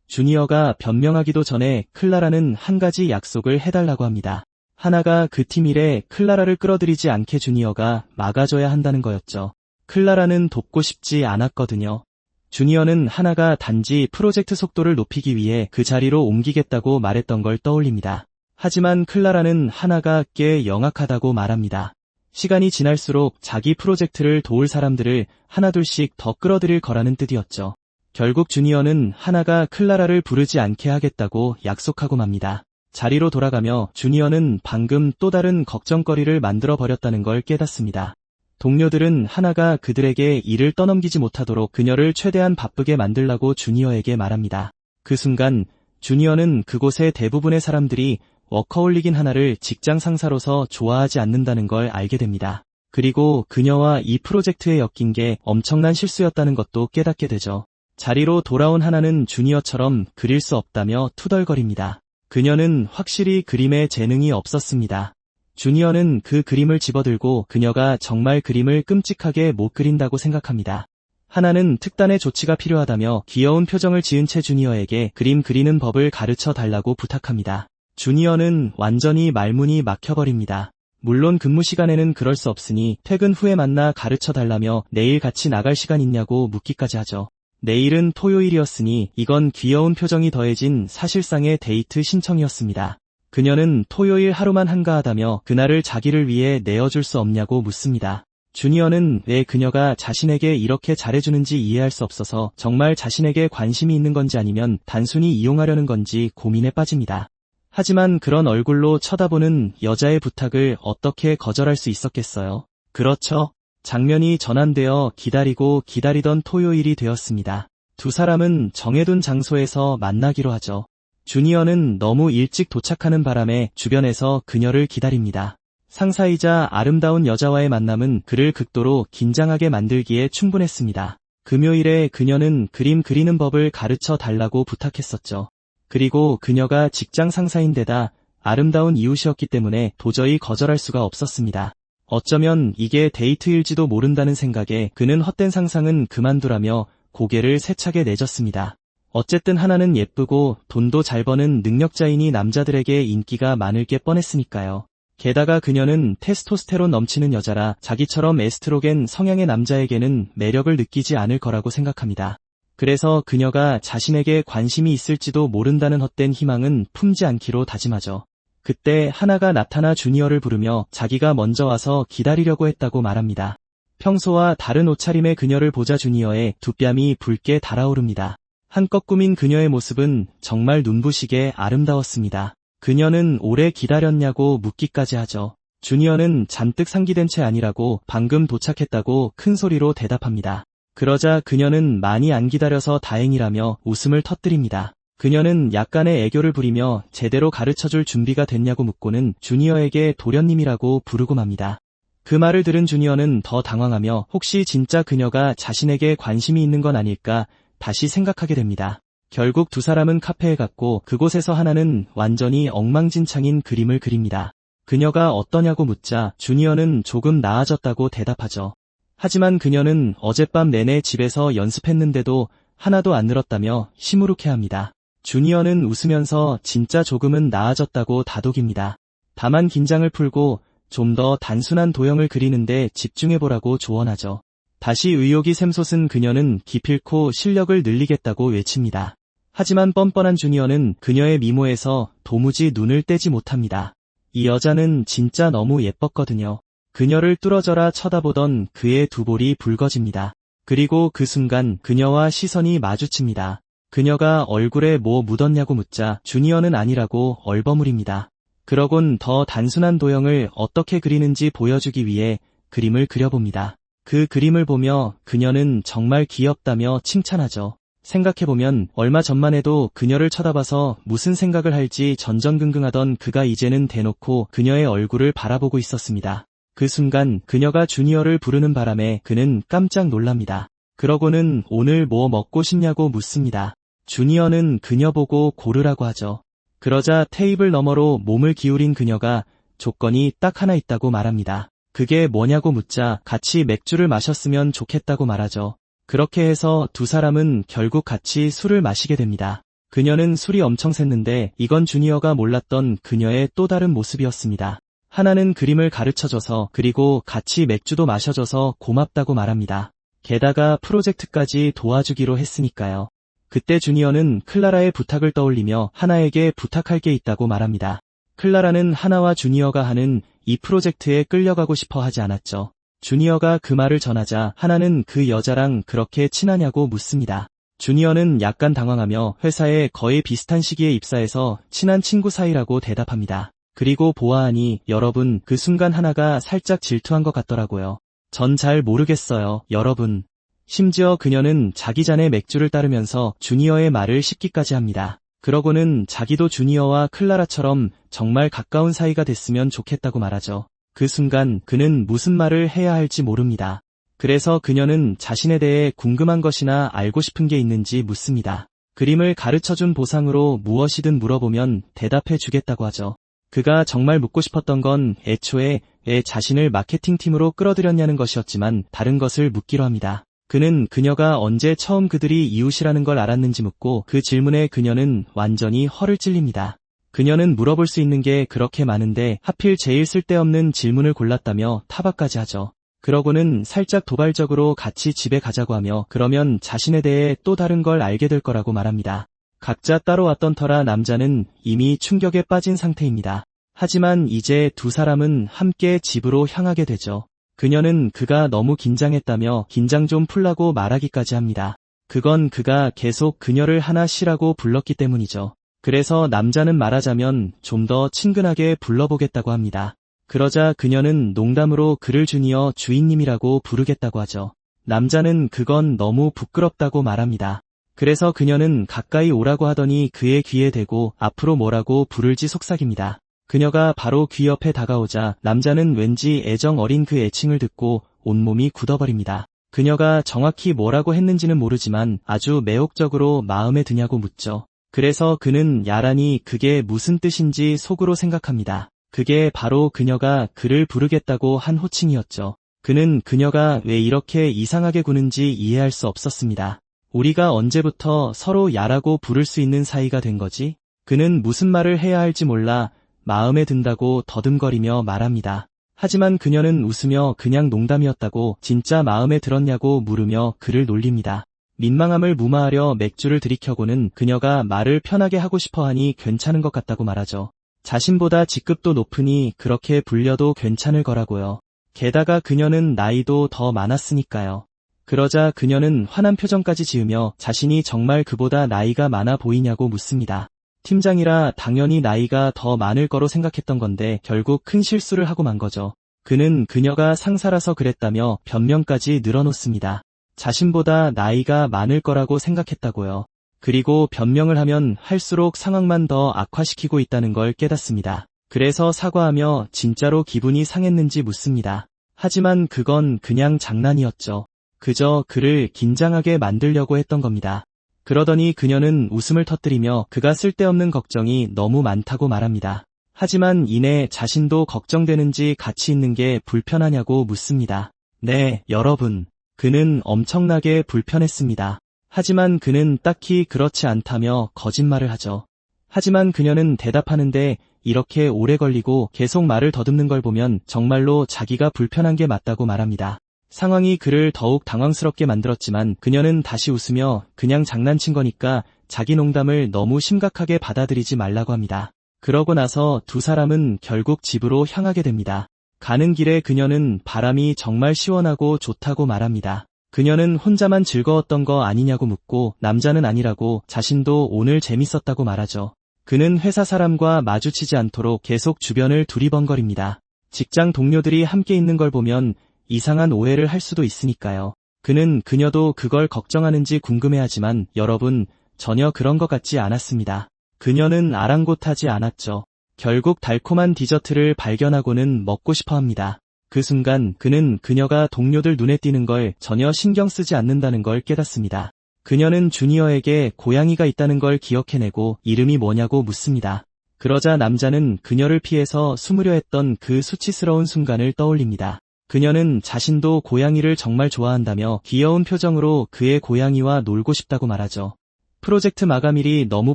주니어가 변명하기도 전에 클라라는 한 가지 약속을 해달라고 합니다. 하나가 그 팀 일에 클라라를 끌어들이지 않게 주니어가 막아줘야 한다는 거였죠. 클라라는 돕고 싶지 않았거든요. 주니어는 하나가 단지 프로젝트 속도를 높이기 위해 그 자리로 옮기겠다고 말했던 걸 떠올립니다. 하지만 클라라는 하나가 꽤 영악하다고 말합니다. 시간이 지날수록 자기 프로젝트를 도울 사람들을 하나둘씩 더 끌어들일 거라는 뜻이었죠. 결국 주니어는 하나가 클라라를 부르지 않게 하겠다고 약속하고 맙니다. 자리로 돌아가며 주니어는 방금 또 다른 걱정거리를 만들어버렸다는 걸 깨닫습니다. 동료들은 하나가 그들에게 일을 떠넘기지 못하도록 그녀를 최대한 바쁘게 만들라고 주니어에게 말합니다. 그 순간 주니어는 그곳의 대부분의 사람들이 워커홀릭인 하나를 직장 상사로서 좋아하지 않는다는 걸 알게 됩니다. 그리고 그녀와 이 프로젝트에 엮인 게 엄청난 실수였다는 것도 깨닫게 되죠. 자리로 돌아온 하나는 주니어처럼 그릴 수 없다며 투덜거립니다. 그녀는 확실히 그림에 재능이 없었습니다. 주니어는 그 그림을 집어들고 그녀가 정말 그림을 끔찍하게 못 그린다고 생각합니다. 하나는 특단의 조치가 필요하다며 귀여운 표정을 지은 채 주니어에게 그림 그리는 법을 가르쳐 달라고 부탁합니다. 주니어는 완전히 말문이 막혀버립니다. 물론 근무 시간에는 그럴 수 없으니 퇴근 후에 만나 가르쳐 달라며 내일 같이 나갈 시간 있냐고 묻기까지 하죠. 내일은 토요일이었으니 이건 귀여운 표정이 더해진 사실상의 데이트 신청이었습니다. 그녀는 토요일 하루만 한가하다며 그날을 자기를 위해 내어줄 수 없냐고 묻습니다. 주니어는 왜 그녀가 자신에게 이렇게 잘해주는지 이해할 수 없어서 정말 자신에게 관심이 있는 건지 아니면 단순히 이용하려는 건지 고민에 빠집니다. 하지만 그런 얼굴로 쳐다보는 여자의 부탁을 어떻게 거절할 수 있었겠어요? 그렇죠. 장면이 전환되어 기다리고 기다리던 토요일이 되었습니다. 두 사람은 정해둔 장소에서 만나기로 하죠. 주니어는 너무 일찍 도착하는 바람에 주변에서 그녀를 기다립니다. 상사이자 아름다운 여자와의 만남은 그를 극도로 긴장하게 만들기에 충분했습니다. 금요일에 그녀는 그림 그리는 법을 가르쳐 달라고 부탁했었죠. 그리고 그녀가 직장 상사인데다 아름다운 이웃이었기 때문에 도저히 거절할 수가 없었습니다. 어쩌면 이게 데이트일지도 모른다는 생각에 그는 헛된 상상은 그만두라며 고개를 세차게 내졌습니다. 어쨌든 하나는 예쁘고 돈도 잘 버는 능력자이니 남자들에게 인기가 많을 게 뻔했으니까요. 게다가 그녀는 테스토스테론 넘치는 여자라 자기처럼 에스트로겐 성향의 남자에게는 매력을 느끼지 않을 거라고 생각합니다. 그래서 그녀가 자신에게 관심이 있을지도 모른다는 헛된 희망은 품지 않기로 다짐하죠. 그때 하나가 나타나 주니어를 부르며 자기가 먼저 와서 기다리려고 했다고 말합니다. 평소와 다른 옷차림의 그녀를 보자 주니어의 두 뺨이 붉게 달아오릅니다. 한껏 꾸민 그녀의 모습은 정말 눈부시게 아름다웠습니다. 그녀는 오래 기다렸냐고 묻기까지 하죠. 주니어는 잔뜩 상기된 채 아니라고 방금 도착했다고 큰 소리로 대답합니다. 그러자 그녀는 많이 안 기다려서 다행이라며 웃음을 터뜨립니다. 그녀는 약간의 애교를 부리며 제대로 가르쳐줄 준비가 됐냐고 묻고는 주니어에게 도련님이라고 부르고 맙니다. 그 말을 들은 주니어는 더 당황하며 혹시 진짜 그녀가 자신에게 관심이 있는 건 아닐까 다시 생각하게 됩니다. 결국 두 사람은 카페에 갔고 그곳에서 하나는 완전히 엉망진창인 그림을 그립니다. 그녀가 어떠냐고 묻자 주니어는 조금 나아졌다고 대답하죠. 하지만 그녀는 어젯밤 내내 집에서 연습했는데도 하나도 안 늘었다며 시무룩해합니다. 주니어는 웃으면서 진짜 조금은 나아졌다고 다독입니다. 다만 긴장을 풀고 좀 더 단순한 도형을 그리는데 집중해보라고 조언하죠. 다시 의욕이 샘솟은 그녀는 기필코 실력을 늘리겠다고 외칩니다. 하지만 뻔뻔한 주니어는 그녀의 미모에서 도무지 눈을 떼지 못합니다. 이 여자는 진짜 너무 예뻤거든요. 그녀를 뚫어져라 쳐다보던 그의 두 볼이 붉어집니다. 그리고 그 순간 그녀와 시선이 마주칩니다. 그녀가 얼굴에 뭐 묻었냐고 묻자 주니어는 아니라고 얼버무립니다. 그러곤 더 단순한 도형을 어떻게 그리는지 보여주기 위해 그림을 그려봅니다. 그 그림을 보며 그녀는 정말 귀엽다며 칭찬하죠. 생각해보면 얼마 전만 해도 그녀를 쳐다봐서 무슨 생각을 할지 전전긍긍하던 그가 이제는 대놓고 그녀의 얼굴을 바라보고 있었습니다. 그 순간 그녀가 주니어를 부르는 바람에 그는 깜짝 놀랍니다. 그러고는 오늘 뭐 먹고 싶냐고 묻습니다. 주니어는 그녀 보고 고르라고 하죠. 그러자 테이블 너머로 몸을 기울인 그녀가 조건이 딱 하나 있다고 말합니다. 그게 뭐냐고 묻자 같이 맥주를 마셨으면 좋겠다고 말하죠. 그렇게 해서 두 사람은 결국 같이 술을 마시게 됩니다. 그녀는 술이 엄청 샜는데 이건 주니어가 몰랐던 그녀의 또 다른 모습이었습니다. 하나는 그림을 가르쳐줘서 그리고 같이 맥주도 마셔줘서 고맙다고 말합니다. 게다가 프로젝트까지 도와주기로 했으니까요. 그때 주니어는 클라라의 부탁을 떠올리며 하나에게 부탁할 게 있다고 말합니다. 클라라는 하나와 주니어가 하는 이 프로젝트에 끌려가고 싶어 하지 않았죠. 주니어가 그 말을 전하자 하나는 그 여자랑 그렇게 친하냐고 묻습니다. 주니어는 약간 당황하며 회사에 거의 비슷한 시기에 입사해서 친한 친구 사이라고 대답합니다. 그리고 보아하니 여러분 그 순간 하나가 살짝 질투한 것 같더라고요. 전 잘 모르겠어요, 여러분. 심지어 그녀는 자기 잔의 맥주를 따르면서 주니어의 말을 씹기까지 합니다. 그러고는 자기도 주니어와 클라라처럼 정말 가까운 사이가 됐으면 좋겠다고 말하죠. 그 순간 그는 무슨 말을 해야 할지 모릅니다. 그래서 그녀는 자신에 대해 궁금한 것이나 알고 싶은 게 있는지 묻습니다. 그림을 가르쳐준 보상으로 무엇이든 물어보면 대답해 주겠다고 하죠. 그가 정말 묻고 싶었던 건 애초에 왜 자신을 마케팅팀으로 끌어들였냐는 것이었지만 다른 것을 묻기로 합니다. 그는 그녀가 언제 처음 그들이 이웃이라는 걸 알았는지 묻고 그 질문에 그녀는 완전히 허를 찔립니다. 그녀는 물어볼 수 있는 게 그렇게 많은데 하필 제일 쓸데없는 질문을 골랐다며 타박까지 하죠. 그러고는 살짝 도발적으로 같이 집에 가자고 하며 그러면 자신에 대해 또 다른 걸 알게 될 거라고 말합니다. 각자 따로 왔던 터라 남자는 이미 충격에 빠진 상태입니다. 하지만 이제 두 사람은 함께 집으로 향하게 되죠. 그녀는 그가 너무 긴장했다며 긴장 좀 풀라고 말하기까지 합니다. 그건 그가 계속 그녀를 하나 씨라고 불렀기 때문이죠. 그래서 남자는 말하자면 좀 더 친근하게 불러보겠다고 합니다. 그러자 그녀는 농담으로 그를 주니어 주인님이라고 부르겠다고 하죠. 남자는 그건 너무 부끄럽다고 말합니다. 그래서 그녀는 가까이 오라고 하더니 그의 귀에 대고 앞으로 뭐라고 부를지 속삭입니다. 그녀가 바로 귀 옆에 다가오자 남자는 왠지 애정 어린 그 애칭을 듣고 온몸이 굳어버립니다. 그녀가 정확히 뭐라고 했는지는 모르지만 아주 매혹적으로 마음에 드냐고 묻죠. 그래서 그는 야란히 그게 무슨 뜻인지 속으로 생각합니다. 그게 바로 그녀가 그를 부르겠다고 한 호칭이었죠. 그는 그녀가 왜 이렇게 이상하게 구는지 이해할 수 없었습니다. 우리가 언제부터 서로 야라고 부를 수 있는 사이가 된 거지? 그는 무슨 말을 해야 할지 몰라 마음에 든다고 더듬거리며 말합니다. 하지만 그녀는 웃으며 그냥 농담이었다고 진짜 마음에 들었냐고 물으며 그를 놀립니다. 민망함을 무마하려 맥주를 들이켜고는 그녀가 말을 편하게 하고 싶어하니 괜찮은 것 같다고 말하죠. 자신보다 직급도 높으니 그렇게 불려도 괜찮을 거라고요. 게다가 그녀는 나이도 더 많았으니까요. 그러자 그녀는 화난 표정까지 지으며 자신이 정말 그보다 나이가 많아 보이냐고 묻습니다. 팀장이라 당연히 나이가 더 많을 거로 생각했던 건데 결국 큰 실수를 하고 만 거죠. 그는 그녀가 상사라서 그랬다며 변명까지 늘어놓습니다. 자신보다 나이가 많을 거라고 생각했다고요. 그리고 변명을 하면 할수록 상황만 더 악화시키고 있다는 걸 깨닫습니다. 그래서 사과하며 진짜로 기분이 상했는지 묻습니다. 하지만 그건 그냥 장난이었죠. 그저 그를 긴장하게 만들려고 했던 겁니다. 그러더니 그녀는 웃음을 터뜨리며 그가 쓸데없는 걱정이 너무 많다고 말합니다. 하지만 이내 자신도 걱정되는지 같이 있는 게 불편하냐고 묻습니다. 네, 여러분. 그는 엄청나게 불편했습니다. 하지만 그는 딱히 그렇지 않다며 거짓말을 하죠. 하지만 그녀는 대답하는데 이렇게 오래 걸리고 계속 말을 더듬는 걸 보면 정말로 자기가 불편한 게 맞다고 말합니다. 상황이 그를 더욱 당황스럽게 만들었지만 그녀는 다시 웃으며 그냥 장난친 거니까 자기 농담을 너무 심각하게 받아들이지 말라고 합니다. 그러고 나서 두 사람은 결국 집으로 향하게 됩니다. 가는 길에 그녀는 바람이 정말 시원하고 좋다고 말합니다. 그녀는 혼자만 즐거웠던 거 아니냐고 묻고 남자는 아니라고 자신도 오늘 재밌었다고 말하죠. 그는 회사 사람과 마주치지 않도록 계속 주변을 두리번거립니다. 직장 동료들이 함께 있는 걸 보면 이상한 오해를 할 수도 있으니까요. 그는 그녀도 그걸 걱정하는지 궁금해하지만 여러분, 전혀 그런 것 같지 않았습니다. 그녀는 아랑곳하지 않았죠. 결국 달콤한 디저트를 발견하고는 먹고 싶어합니다. 그 순간 그는 그녀가 동료들 눈에 띄는 걸 전혀 신경 쓰지 않는다는 걸 깨닫습니다. 그녀는 주니어에게 고양이가 있다는 걸 기억해내고 이름이 뭐냐고 묻습니다. 그러자 남자는 그녀를 피해서 숨으려 했던 그 수치스러운 순간을 떠올립니다. 그녀는 자신도 고양이를 정말 좋아한다며 귀여운 표정으로 그의 고양이와 놀고 싶다고 말하죠. 프로젝트 마감일이 너무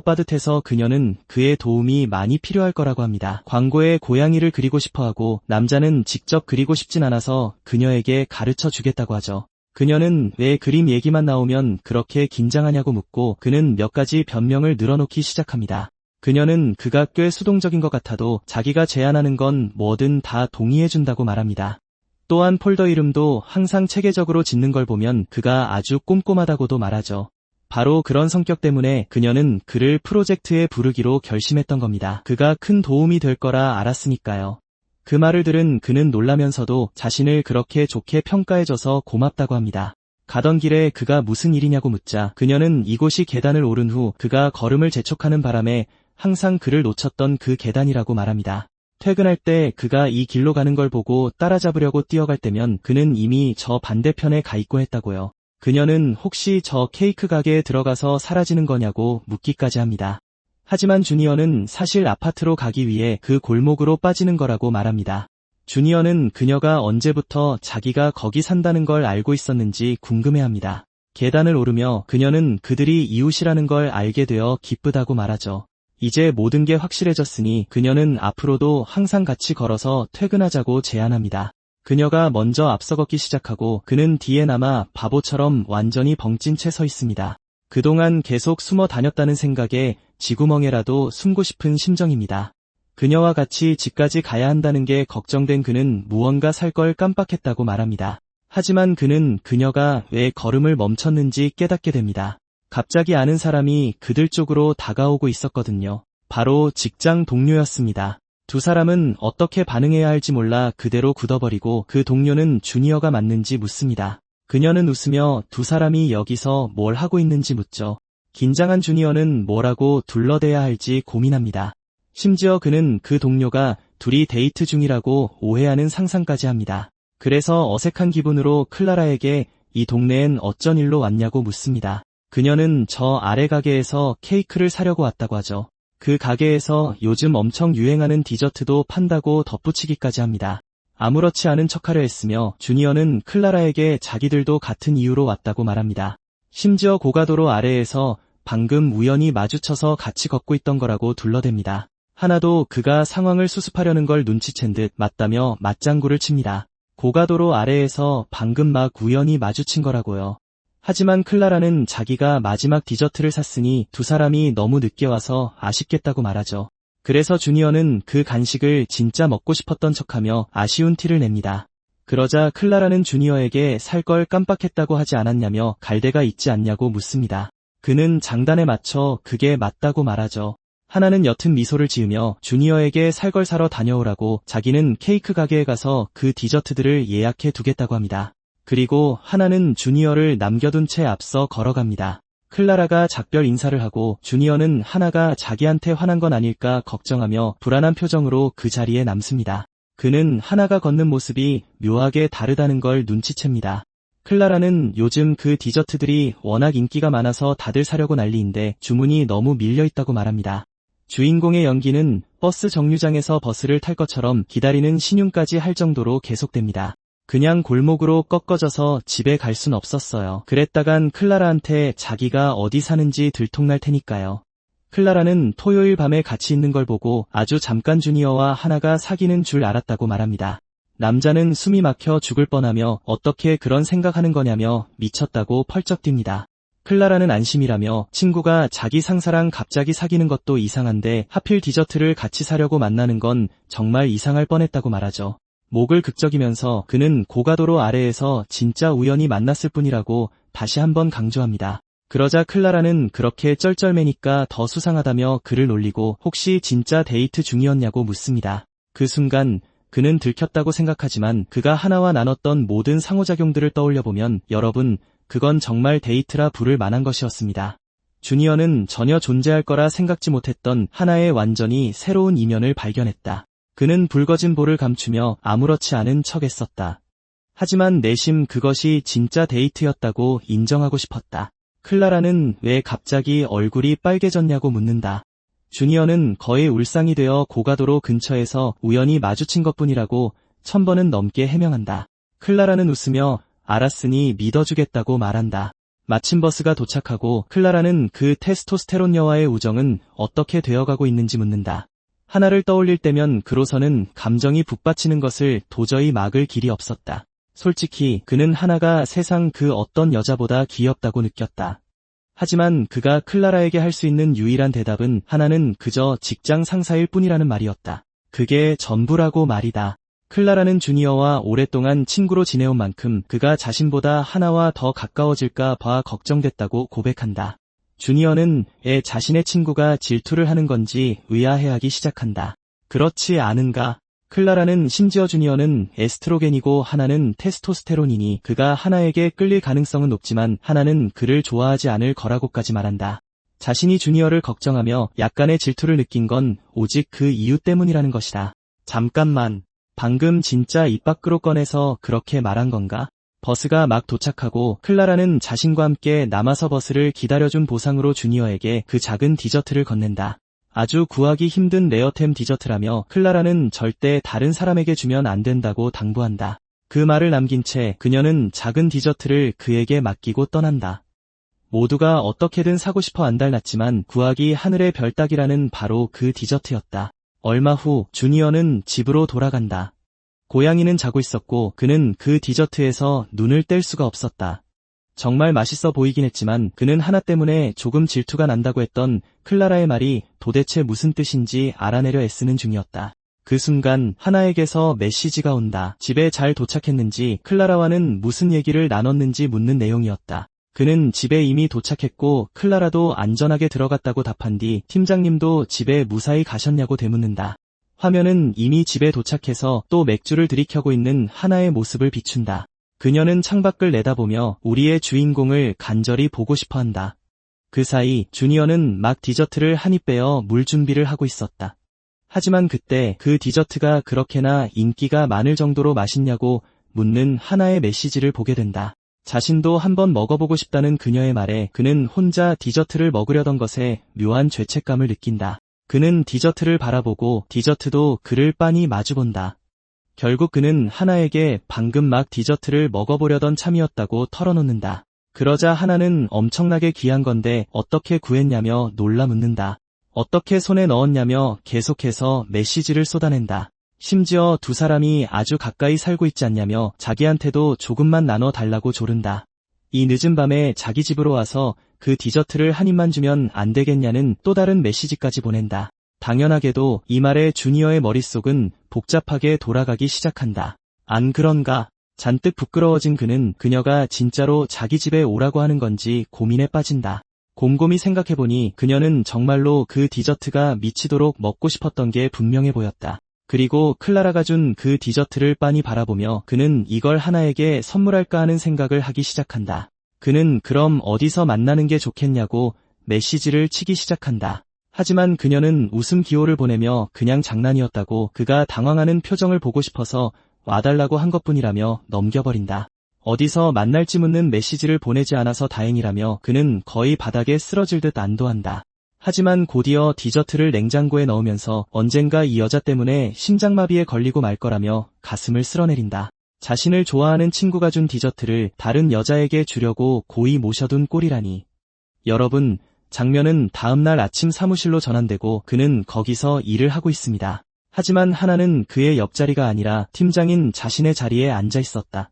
빠듯해서 그녀는 그의 도움이 많이 필요할 거라고 합니다. 광고에 고양이를 그리고 싶어하고 남자는 직접 그리고 싶진 않아서 그녀에게 가르쳐 주겠다고 하죠. 그녀는 왜 그림 얘기만 나오면 그렇게 긴장하냐고 묻고 그는 몇 가지 변명을 늘어놓기 시작합니다. 그녀는 그가 꽤 수동적인 것 같아도 자기가 제안하는 건 뭐든 다 동의해준다고 말합니다. 또한 폴더 이름도 항상 체계적으로 짓는 걸 보면 그가 아주 꼼꼼하다고도 말하죠. 바로 그런 성격 때문에 그녀는 그를 프로젝트에 부르기로 결심했던 겁니다. 그가 큰 도움이 될 거라 알았으니까요. 그 말을 들은 그는 놀라면서도 자신을 그렇게 좋게 평가해줘서 고맙다고 합니다. 가던 길에 그가 무슨 일이냐고 묻자 그녀는 이곳이 계단을 오른 후 그가 걸음을 재촉하는 바람에 항상 그를 놓쳤던 그 계단이라고 말합니다. 퇴근할 때 그가 이 길로 가는 걸 보고 따라잡으려고 뛰어갈 때면 그는 이미 저 반대편에 가 있고 했다고요. 그녀는 혹시 저 케이크 가게에 들어가서 사라지는 거냐고 묻기까지 합니다. 하지만 주니어는 사실 아파트로 가기 위해 그 골목으로 빠지는 거라고 말합니다. 주니어는 그녀가 언제부터 자기가 거기 산다는 걸 알고 있었는지 궁금해합니다. 계단을 오르며 그녀는 그들이 이웃이라는 걸 알게 되어 기쁘다고 말하죠. 이제 모든 게 확실해졌으니 그녀는 앞으로도 항상 같이 걸어서 퇴근하자고 제안합니다. 그녀가 먼저 앞서 걷기 시작하고 그는 뒤에 남아 바보처럼 완전히 벙찐 채 서 있습니다. 그동안 계속 숨어 다녔다는 생각에 쥐구멍에라도 숨고 싶은 심정입니다. 그녀와 같이 집까지 가야 한다는 게 걱정된 그는 무언가 살 걸 깜빡했다고 말합니다. 하지만 그는 그녀가 왜 걸음을 멈췄는지 깨닫게 됩니다. 갑자기 아는 사람이 그들 쪽으로 다가오고 있었거든요. 바로 직장 동료였습니다. 두 사람은 어떻게 반응해야 할지 몰라 그대로 굳어버리고 그 동료는 주니어가 맞는지 묻습니다. 그녀는 웃으며 두 사람이 여기서 뭘 하고 있는지 묻죠. 긴장한 주니어는 뭐라고 둘러대야 할지 고민합니다. 심지어 그는 그 동료가 둘이 데이트 중이라고 오해하는 상상까지 합니다. 그래서 어색한 기분으로 클라라에게 이 동네엔 어쩐 일로 왔냐고 묻습니다. 그녀는 저 아래 가게에서 케이크를 사려고 왔다고 하죠. 그 가게에서 요즘 엄청 유행하는 디저트도 판다고 덧붙이기까지 합니다. 아무렇지 않은 척하려 했으며 주니어는 클라라에게 자기들도 같은 이유로 왔다고 말합니다. 심지어 고가도로 아래에서 방금 우연히 마주쳐서 같이 걷고 있던 거라고 둘러댑니다. 하나도 그가 상황을 수습하려는 걸 눈치챈 듯 맞다며 맞장구를 칩니다. 고가도로 아래에서 방금 막 우연히 마주친 거라고요. 하지만 클라라는 자기가 마지막 디저트를 샀으니 두 사람이 너무 늦게 와서 아쉽겠다고 말하죠. 그래서 주니어는 그 간식을 진짜 먹고 싶었던 척하며 아쉬운 티를 냅니다. 그러자 클라라는 주니어에게 살 걸 깜빡했다고 하지 않았냐며 갈대가 있지 않냐고 묻습니다. 그는 장단에 맞춰 그게 맞다고 말하죠. 하나는 옅은 미소를 지으며 주니어에게 살 걸 사러 다녀오라고 자기는 케이크 가게에 가서 그 디저트들을 예약해 두겠다고 합니다. 그리고 하나는 주니어를 남겨둔 채 앞서 걸어갑니다. 클라라가 작별 인사를 하고 주니어는 하나가 자기한테 화난 건 아닐까 걱정하며 불안한 표정으로 그 자리에 남습니다. 그는 하나가 걷는 모습이 묘하게 다르다는 걸 눈치챕니다. 클라라는 요즘 그 디저트들이 워낙 인기가 많아서 다들 사려고 난리인데 주문이 너무 밀려있다고 말합니다. 주인공의 연기는 버스 정류장에서 버스를 탈 것처럼 기다리는 신용까지 할 정도로 계속됩니다. 그냥 골목으로 꺾어져서 집에 갈 순 없었어요. 그랬다간 클라라한테 자기가 어디 사는지 들통날 테니까요. 클라라는 토요일 밤에 같이 있는 걸 보고 아주 잠깐 주니어와 하나가 사귀는 줄 알았다고 말합니다. 남자는 숨이 막혀 죽을 뻔하며 어떻게 그런 생각하는 거냐며 미쳤다고 펄쩍 뜁니다. 클라라는 안심이라며 친구가 자기 상사랑 갑자기 사귀는 것도 이상한데 하필 디저트를 같이 사려고 만나는 건 정말 이상할 뻔했다고 말하죠. 목을 극적이면서 그는 고가도로 아래에서 진짜 우연히 만났을 뿐이라고 다시 한번 강조합니다. 그러자 클라라는 그렇게 쩔쩔매니까 더 수상하다며 그를 놀리고 혹시 진짜 데이트 중이었냐고 묻습니다. 그 순간 그는 들켰다고 생각하지만 그가 하나와 나눴던 모든 상호작용들을 떠올려보면 여러분, 그건 정말 데이트라 부를 만한 것이었습니다. 주니어는 전혀 존재할 거라 생각지 못했던 하나의 완전히 새로운 이면을 발견했다. 그는 붉어진 볼을 감추며 아무렇지 않은 척했었다. 하지만 내심 그것이 진짜 데이트였다고 인정하고 싶었다. 클라라는 왜 갑자기 얼굴이 빨개졌냐고 묻는다. 주니어는 거의 울상이 되어 고가도로 근처에서 우연히 마주친 것뿐이라고 1000번은 넘게 해명한다. 클라라는 웃으며 알았으니 믿어주겠다고 말한다. 마침 버스가 도착하고 클라라는 그 테스토스테론녀와의 우정은 어떻게 되어가고 있는지 묻는다. 하나를 떠올릴 때면 그로서는 감정이 북받치는 것을 도저히 막을 길이 없었다. 솔직히 그는 하나가 세상 그 어떤 여자보다 귀엽다고 느꼈다. 하지만 그가 클라라에게 할 수 있는 유일한 대답은 하나는 그저 직장 상사일 뿐이라는 말이었다. 그게 전부라고 말이다. 클라라는 주니어와 오랫동안 친구로 지내온 만큼 그가 자신보다 하나와 더 가까워질까 봐 걱정됐다고 고백한다. 주니어는 자신의 친구가 질투를 하는 건지 의아해하기 시작한다. 그렇지 않은가? 클라라는 심지어 주니어는 에스트로겐이고 하나는 테스토스테론이니 그가 하나에게 끌릴 가능성은 높지만 하나는 그를 좋아하지 않을 거라고까지 말한다. 자신이 주니어를 걱정하며 약간의 질투를 느낀 건 오직 그 이유 때문이라는 것이다. 잠깐만, 방금 진짜 입 밖으로 꺼내서 그렇게 말한 건가? 버스가 막 도착하고 클라라는 자신과 함께 남아서 버스를 기다려준 보상으로 주니어에게 그 작은 디저트를 건넨다. 아주 구하기 힘든 레어템 디저트라며 클라라는 절대 다른 사람에게 주면 안 된다고 당부한다. 그 말을 남긴 채 그녀는 작은 디저트를 그에게 맡기고 떠난다. 모두가 어떻게든 사고 싶어 안달났지만 구하기 하늘의 별 따기라는 바로 그 디저트였다. 얼마 후 주니어는 집으로 돌아간다. 고양이는 자고 있었고 그는 그 디저트에서 눈을 뗄 수가 없었다. 정말 맛있어 보이긴 했지만 그는 하나 때문에 조금 질투가 난다고 했던 클라라의 말이 도대체 무슨 뜻인지 알아내려 애쓰는 중이었다. 그 순간 하나에게서 메시지가 온다. 집에 잘 도착했는지 클라라와는 무슨 얘기를 나눴는지 묻는 내용이었다. 그는 집에 이미 도착했고 클라라도 안전하게 들어갔다고 답한 뒤 팀장님도 집에 무사히 가셨냐고 되묻는다. 화면은 이미 집에 도착해서 또 맥주를 들이켜고 있는 하나의 모습을 비춘다. 그녀는 창밖을 내다보며 우리의 주인공을 간절히 보고 싶어한다. 그 사이 주니어는 막 디저트를 한 입 빼어 물 준비를 하고 있었다. 하지만 그때 그 디저트가 그렇게나 인기가 많을 정도로 맛있냐고 묻는 하나의 메시지를 보게 된다. 자신도 한번 먹어보고 싶다는 그녀의 말에 그는 혼자 디저트를 먹으려던 것에 묘한 죄책감을 느낀다. 그는 디저트를 바라보고 디저트도 그를 빤히 마주본다. 결국 그는 하나에게 방금 막 디저트를 먹어보려던 참이었다고 털어놓는다. 그러자 하나는 엄청나게 귀한 건데 어떻게 구했냐며 놀라 묻는다. 어떻게 손에 넣었냐며 계속해서 메시지를 쏟아낸다. 심지어 두 사람이 아주 가까이 살고 있지 않냐며 자기한테도 조금만 나눠 달라고 조른다. 이 늦은 밤에 자기 집으로 와서 그 디저트를 한 입만 주면 안 되겠냐는 또 다른 메시지까지 보낸다. 당연하게도 이 말에 주니어의 머릿속은 복잡하게 돌아가기 시작한다. 안 그런가? 잔뜩 부끄러워진 그는 그녀가 진짜로 자기 집에 오라고 하는 건지 고민에 빠진다. 곰곰이 생각해보니 그녀는 정말로 그 디저트가 미치도록 먹고 싶었던 게 분명해 보였다. 그리고 클라라가 준 그 디저트를 빤히 바라보며 그는 이걸 하나에게 선물할까 하는 생각을 하기 시작한다. 그는 그럼 어디서 만나는 게 좋겠냐고 메시지를 치기 시작한다. 하지만 그녀는 웃음 기호를 보내며 그냥 장난이었다고 그가 당황하는 표정을 보고 싶어서 와달라고 한 것뿐이라며 넘겨버린다. 어디서 만날지 묻는 메시지를 보내지 않아서 다행이라며 그는 거의 바닥에 쓰러질 듯 안도한다. 하지만 곧이어 디저트를 냉장고에 넣으면서 언젠가 이 여자 때문에 심장마비에 걸리고 말 거라며 가슴을 쓸어내린다. 자신을 좋아하는 친구가 준 디저트를 다른 여자에게 주려고 고이 모셔둔 꼴이라니. 여러분, 장면은 다음날 아침 사무실로 전환되고 그는 거기서 일을 하고 있습니다. 하지만 하나는 그의 옆자리가 아니라 팀장인 자신의 자리에 앉아 있었다.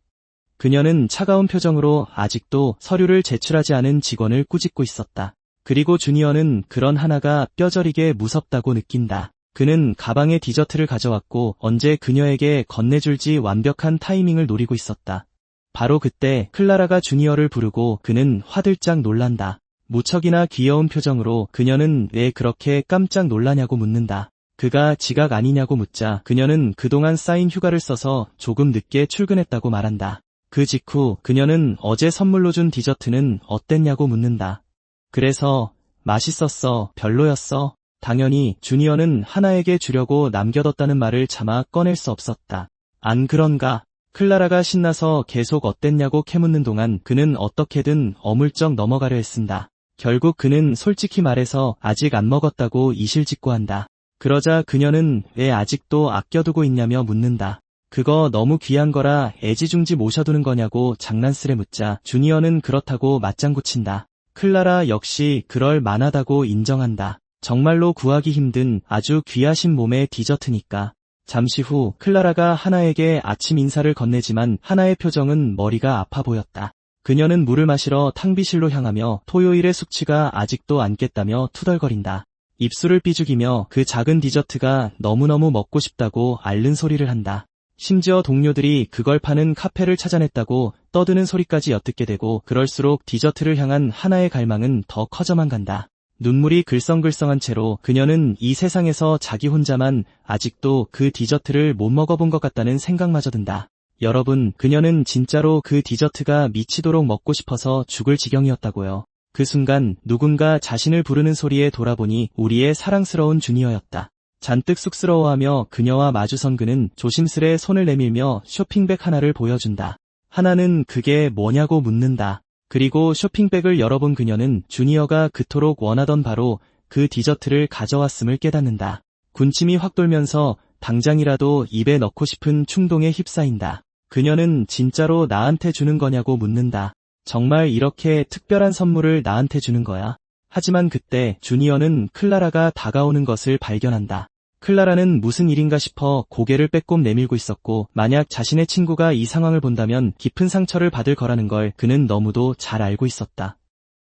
그녀는 차가운 표정으로 아직도 서류를 제출하지 않은 직원을 꾸짖고 있었다. 그리고 주니어는 그런 하나가 뼈저리게 무섭다고 느낀다. 그는 가방에 디저트를 가져왔고 언제 그녀에게 건네줄지 완벽한 타이밍을 노리고 있었다. 바로 그때 클라라가 주니어를 부르고 그는 화들짝 놀란다. 무척이나 귀여운 표정으로 그녀는 왜 그렇게 깜짝 놀라냐고 묻는다. 그가 지각 아니냐고 묻자 그녀는 그동안 쌓인 휴가를 써서 조금 늦게 출근했다고 말한다. 그 직후 그녀는 어제 선물로 준 디저트는 어땠냐고 묻는다. 그래서 맛있었어, 별로였어. 당연히 주니어는 하나에게 주려고 남겨뒀다는 말을 차마 꺼낼 수 없었다. 안 그런가? 클라라가 신나서 계속 어땠냐고 캐묻는 동안 그는 어떻게든 어물쩍 넘어가려 했습니다. 결국 그는 솔직히 말해서 아직 안 먹었다고 이실직고한다. 그러자 그녀는 왜 아직도 아껴두고 있냐며 묻는다. 그거 너무 귀한 거라 애지중지 모셔두는 거냐고 장난스레 묻자 주니어는 그렇다고 맞장구 친다. 클라라 역시 그럴 만하다고 인정한다. 정말로 구하기 힘든 아주 귀하신 몸의 디저트니까. 잠시 후 클라라가 하나에게 아침 인사를 건네지만 하나의 표정은 머리가 아파 보였다. 그녀는 물을 마시러 탕비실로 향하며 토요일의 숙취가 아직도 안 깼다며 투덜거린다. 입술을 삐죽이며 그 작은 디저트가 너무너무 먹고 싶다고 앓는 소리를 한다. 심지어 동료들이 그걸 파는 카페를 찾아냈다고 떠드는 소리까지 엿듣게 되고 그럴수록 디저트를 향한 하나의 갈망은 더 커져만 간다. 눈물이 글썽글썽한 채로 그녀는 이 세상에서 자기 혼자만 아직도 그 디저트를 못 먹어본 것 같다는 생각마저 든다. 여러분, 그녀는 진짜로 그 디저트가 미치도록 먹고 싶어서 죽을 지경이었다고요. 그 순간 누군가 자신을 부르는 소리에 돌아보니 우리의 사랑스러운 주니어였다. 잔뜩 쑥스러워하며 그녀와 마주선 그는 조심스레 손을 내밀며 쇼핑백 하나를 보여준다. 하나는 그게 뭐냐고 묻는다. 그리고 쇼핑백을 열어본 그녀는 주니어가 그토록 원하던 바로 그 디저트를 가져왔음을 깨닫는다. 군침이 확 돌면서 당장이라도 입에 넣고 싶은 충동에 휩싸인다. 그녀는 진짜로 나한테 주는 거냐고 묻는다. 정말 이렇게 특별한 선물을 나한테 주는 거야? 하지만 그때 주니어는 클라라가 다가오는 것을 발견한다. 클라라는 무슨 일인가 싶어 고개를 빼꼼 내밀고 있었고 만약 자신의 친구가 이 상황을 본다면 깊은 상처를 받을 거라는 걸 그는 너무도 잘 알고 있었다.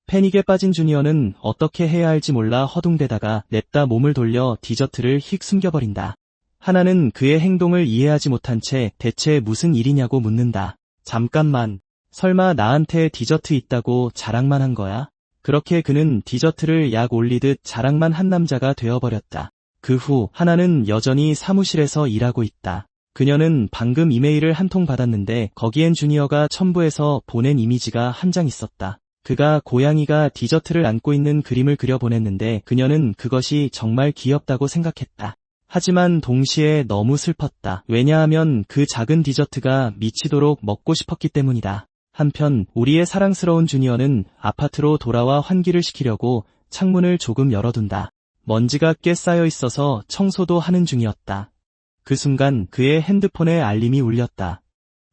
패닉에 빠진 주니어는 어떻게 해야 할지 몰라 허둥대다가 냅다 몸을 돌려 디저트를 휙 숨겨버린다. 하나는 그의 행동을 이해하지 못한 채 대체 무슨 일이냐고 묻는다. 잠깐만, 설마 나한테 디저트 있다고 자랑만 한 거야? 그렇게 그는 디저트를 약 올리듯 자랑만 한 남자가 되어버렸다. 그 후 하나는 여전히 사무실에서 일하고 있다. 그녀는 방금 이메일을 한 통 받았는데 거기엔 주니어가 첨부해서 보낸 이미지가 한 장 있었다. 그가 고양이가 디저트를 안고 있는 그림을 그려 보냈는데 그녀는 그것이 정말 귀엽다고 생각했다. 하지만 동시에 너무 슬펐다. 왜냐하면 그 작은 디저트가 미치도록 먹고 싶었기 때문이다. 한편 우리의 사랑스러운 주니어는 아파트로 돌아와 환기를 시키려고 창문을 조금 열어둔다. 먼지가 꽤 쌓여 있어서 청소도 하는 중이었다. 그 순간 그의 핸드폰에 알림이 울렸다.